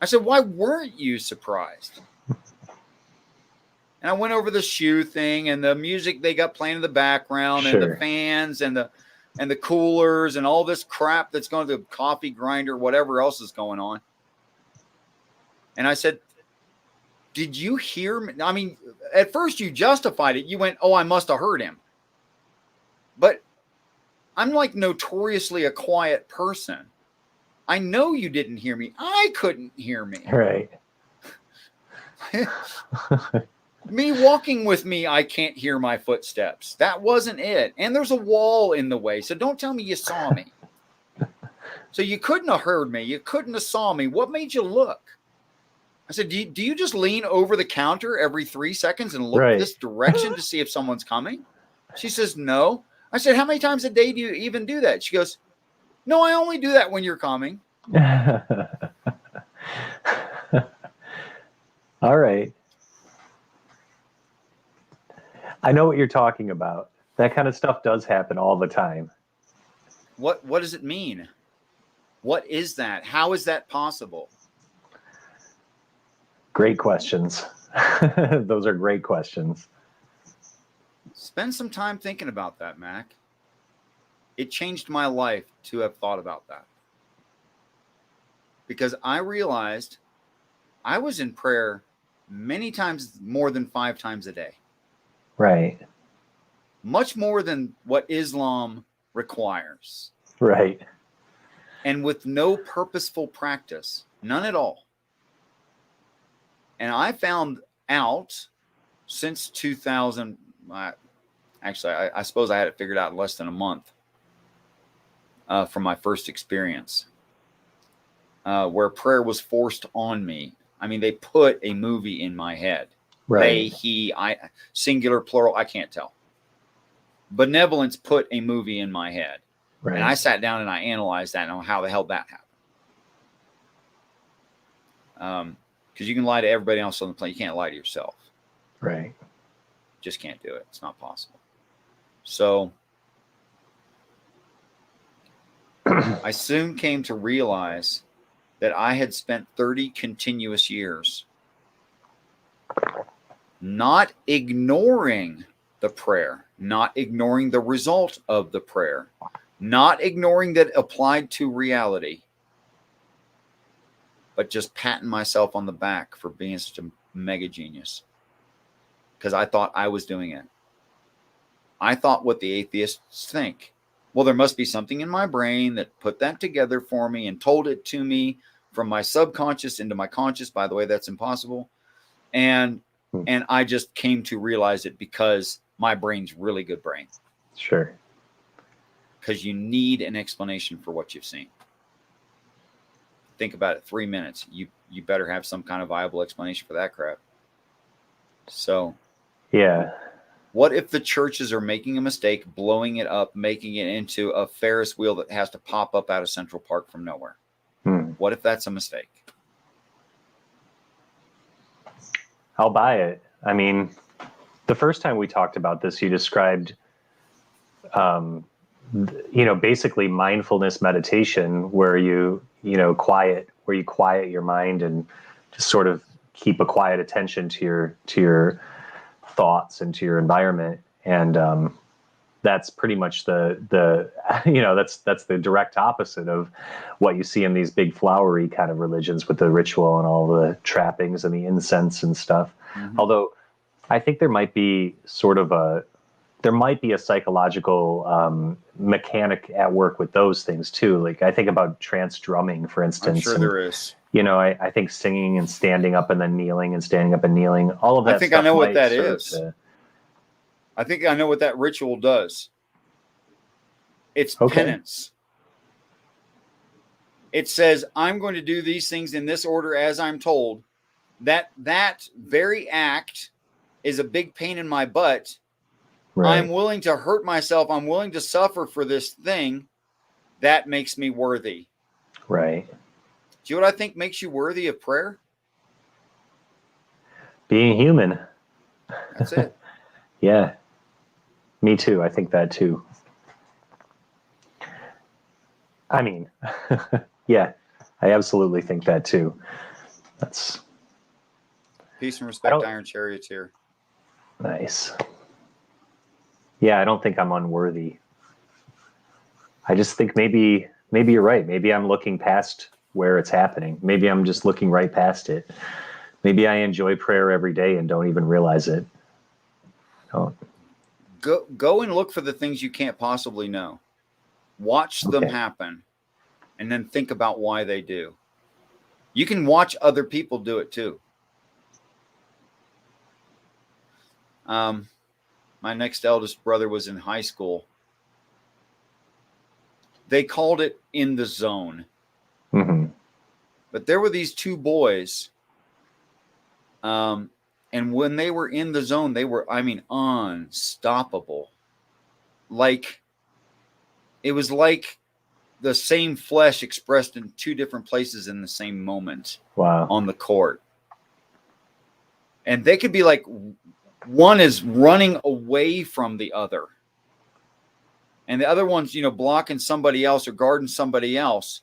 I said, why weren't you surprised? And I went over the shoe thing and the music they got playing in the background and the fans and the coolers and all this crap that's going to the coffee grinder, whatever else is going on. And I said, did you hear me? I mean, at first you justified it. You went, oh, I must have heard him. But I'm like notoriously a quiet person. I know you didn't hear me. I couldn't hear me. Right. Me walking with me, I can't hear my footsteps. That wasn't it. And there's a wall in the way. So don't tell me you saw me. So you couldn't have heard me. You couldn't have saw me. What made you look? I said, do you just lean over the counter every 3 seconds and look this direction to see if someone's coming? She says, no. I said, how many times a day do you even do that? She goes, no, I only do that when you're coming. All right. I know what you're talking about. That kind of stuff does happen all the time. What does it mean? What is that? How is that possible? Great questions. Those are great questions. Spend some time thinking about that, Mac. It changed my life to have thought about that. Because I realized I was in prayer many times, more than 5 times a day. Right. Much more than what Islam requires. Right. And with no purposeful practice, none at all. And I found out since 2000, actually, I suppose I had it figured out in less than a month from my first experience where prayer was forced on me. I mean, they put a movie in my head. Right. They, he, I, singular, plural, I can't tell. Benevolence put a movie in my head. Right. And I sat down and I analyzed that and how the hell that happened. Because you can lie to everybody else on the planet. You can't lie to yourself. Right. Just can't do it. It's not possible. So I soon came to realize that I had spent 30 continuous years not ignoring the prayer, not ignoring the result of the prayer, not ignoring that it applied to reality, but just patting myself on the back for being such a mega genius. Because I thought I was doing it. I thought what the atheists think. Well, there must be something in my brain that put that together for me and told it to me from my subconscious into my conscious. By the way, that's impossible. And I just came to realize it because my brain's really good brain. Sure. Because you need an explanation for what you've seen. Think about it. 3 minutes. You better have some kind of viable explanation for that crap. So, yeah. What if the churches are making a mistake, blowing it up, making it into a Ferris wheel that has to pop up out of Central Park from nowhere? What if that's a mistake? I'll buy it. I mean, the first time we talked about this, you described, basically mindfulness meditation where you quiet your mind and just sort of keep a quiet attention to your thoughts and to your environment. And that's pretty much that's the direct opposite of what you see in these big flowery kind of religions with the ritual and all the trappings and the incense and stuff. Mm-hmm. Although I think there might be a psychological mechanic at work with those things too. Like I think about trance drumming, for instance. I'm sure there is. I think singing and standing up and then kneeling and standing up and kneeling, all of that. I think I know what that is. I think I know what that ritual does. It's penance. it says, I'm going to do these things in this order as I'm told, that very act is a big pain in my butt. Right. I'm willing to hurt myself. I'm willing to suffer for this thing. That makes me worthy. Right. Do you know what I think makes you worthy of prayer? Being human. That's it. Yeah. Me too. I think that too. I mean, yeah, I absolutely think that too. That's Peace and respect, Iron Chariots here. nice. Yeah, I don't think I'm unworthy. I just think maybe you're right. Maybe I'm looking past where it's happening. Maybe I'm just looking right past it. Maybe I enjoy prayer every day and don't even realize it. Oh. Go and look for the things you can't possibly know. Watch them happen, and then think about why they do. You can watch other people do it too. My next eldest brother was in high school. They called it in the zone. Mm-hmm. But there were these two boys. And when they were in the zone, they were, unstoppable. Like, it was like the same flesh expressed in two different places in the same moment. Wow. On the court. And they could be like, one is running away from the other. And the other one's, blocking somebody else or guarding somebody else.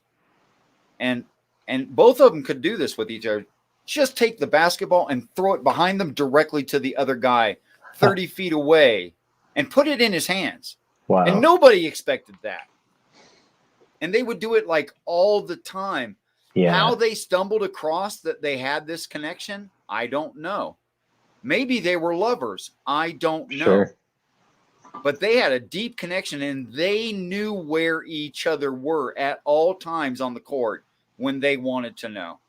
And both of them could do this with each other. Just take the basketball and throw it behind them directly to the other guy 30 feet away and put it in his hands. Wow. And nobody expected that. And they would do it like all the time. Yeah. How they stumbled across that they had this connection, I don't know. Maybe they were lovers. I don't know. Sure. But they had a deep connection, and they knew where each other were at all times on the court when they wanted to know.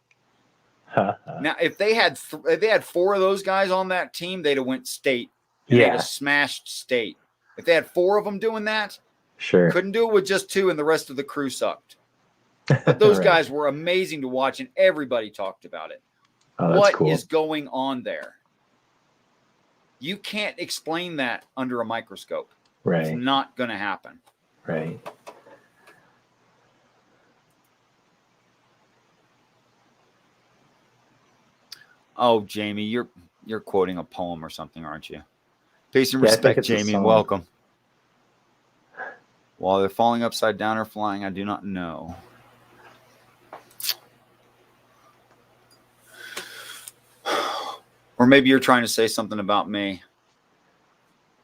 Now, if they had four of those guys on that team, they'd have went state. And they'd have smashed state. If they had four of them doing that, sure, couldn't do it with just two, and the rest of the crew sucked. But those right. guys were amazing to watch, and everybody talked about it. Oh, what cool. is going on there? You can't explain that under a microscope. Right. It's not going to happen. Right. Oh, Jamie, you're quoting a poem or something, aren't you? Peace and respect, Jamie. Welcome. While they're falling upside down or flying, I do not know. Or maybe you're trying to say something about me.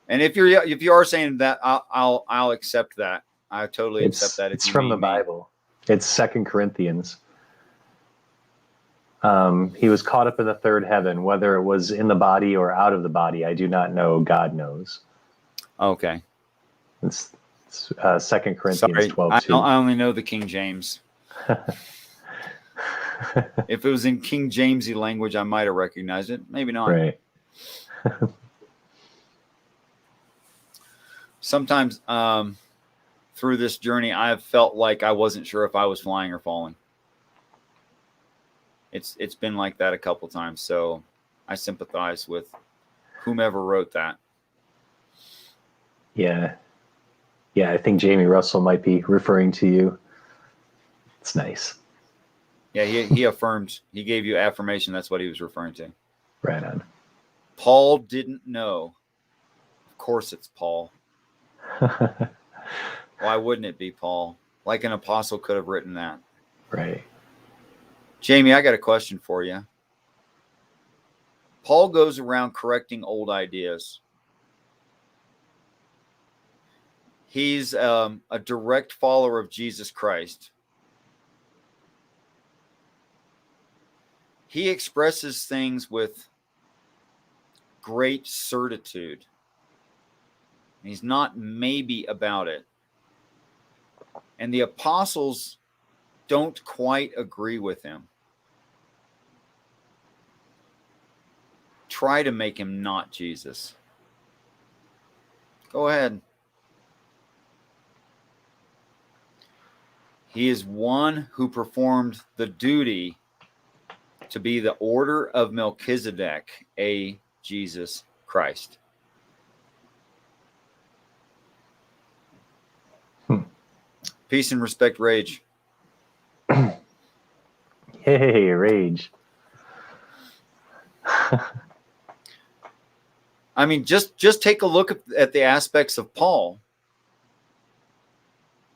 And if you are saying that, I'll accept that. I totally accept that. It's from the Bible. It's 2 Corinthians. He was caught up in the third heaven, whether it was in the body or out of the body. I do not know. God knows. Okay. It's 2 Corinthians 12:2. I only know the King James. If it was in King Jamesy language, I might have recognized it. Maybe not. Right. Sometimes through this journey, I have felt like I wasn't sure if I was flying or falling. It's been like that a couple times, so I sympathize with whomever wrote that. Yeah. Yeah, I think Jamie Russell might be referring to you. It's nice. Yeah, he affirmed. He gave you affirmation. That's what he was referring to. Right on. Paul didn't know. Of course it's Paul. Why wouldn't it be Paul? Like an apostle could have written that. Right. Jamie, I got a question for you. Paul goes around correcting old ideas. He's a direct follower of Jesus Christ. He expresses things with great certitude. He's not maybe about it. And the apostles don't quite agree with him. Try to make him not Jesus. Go ahead. He is one who performed the duty to be the order of Melchizedek, a Jesus Christ. Peace and respect, Rage. Hey, Rage. I mean, just take a look at the aspects of Paul,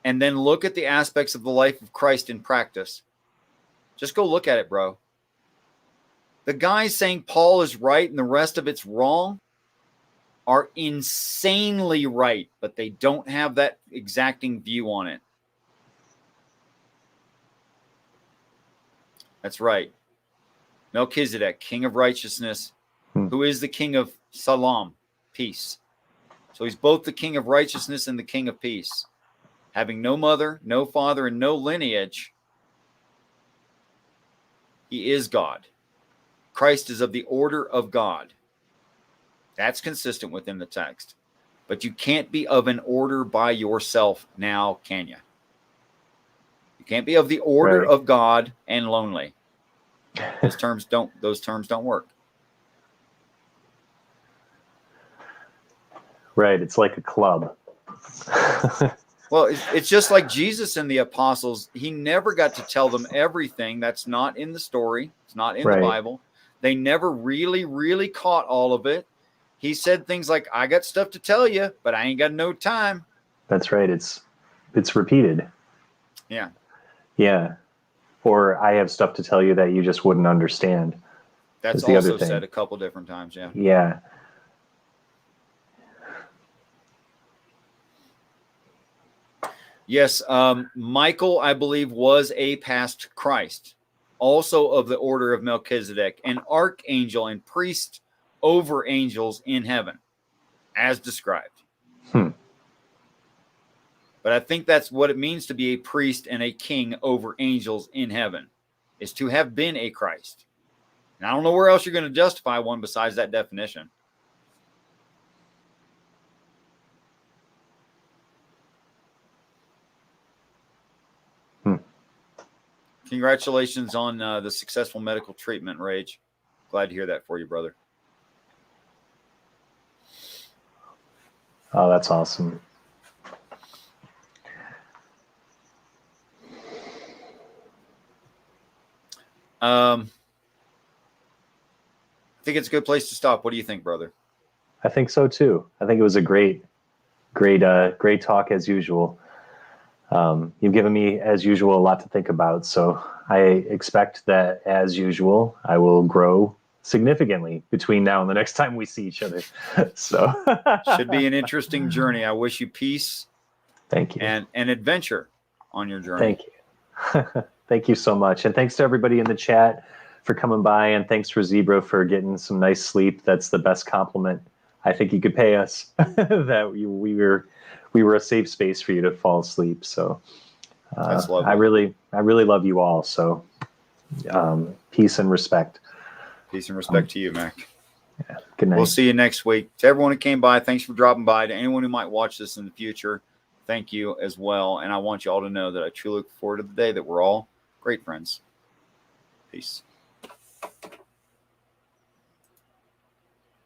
and then look at the aspects of the life of Christ in practice. Just go look at it, bro. The guys saying Paul is right and the rest of it's wrong are insanely right, but they don't have that exacting view on it. That's right. Melchizedek, king of righteousness, who is the king of salam, peace. So he's both the king of righteousness and the king of peace. Having no mother, no father, and no lineage, he is God. Christ is of the order of God. That's consistent within the text. But you can't be of an order by yourself now, can you? You can't be of the order of God and lonely. Those terms don't work. Right, it's like a club. Well, it's just like Jesus and the apostles. He never got to tell them everything. That's not in the story. It's not in the Bible. They never really, really caught all of it. He said things like, I got stuff to tell you, but I ain't got no time. That's right. It's repeated. Yeah. Yeah. Or I have stuff to tell you that you just wouldn't understand. That's also said a couple different times. Yeah. Yeah. Yes. Michael, I believe, was a past Christ, also of the order of Melchizedek, an archangel and priest over angels in heaven, as described. But I think that's what it means to be a priest and a king over angels in heaven, is to have been a Christ. And I don't know where else you're going to justify one besides that definition. Congratulations on the successful medical treatment, Rage. Glad to hear that for you, brother. Oh, that's awesome. I think it's a good place to stop. What do you think, brother? I think so too. I think it was a great talk as usual. You've given me, as usual, a lot to think about. So I expect that, as usual, I will grow significantly between now and the next time we see each other. So should be an interesting journey. I wish you peace. Thank you. And an adventure on your journey. Thank you. Thank you so much. And thanks to everybody in the chat for coming by. And thanks for Zebra for getting some nice sleep. That's the best compliment I think you could pay us, that we were a safe space for you to fall asleep. So that's lovely. I really love you all. So peace and respect. Peace and respect to you, Mac. Yeah, good night. We'll see you next week. To everyone who came by, thanks for dropping by. To anyone who might watch this in the future, thank you as well. And I want you all to know that I truly look forward to the day that we're all great friends. Peace.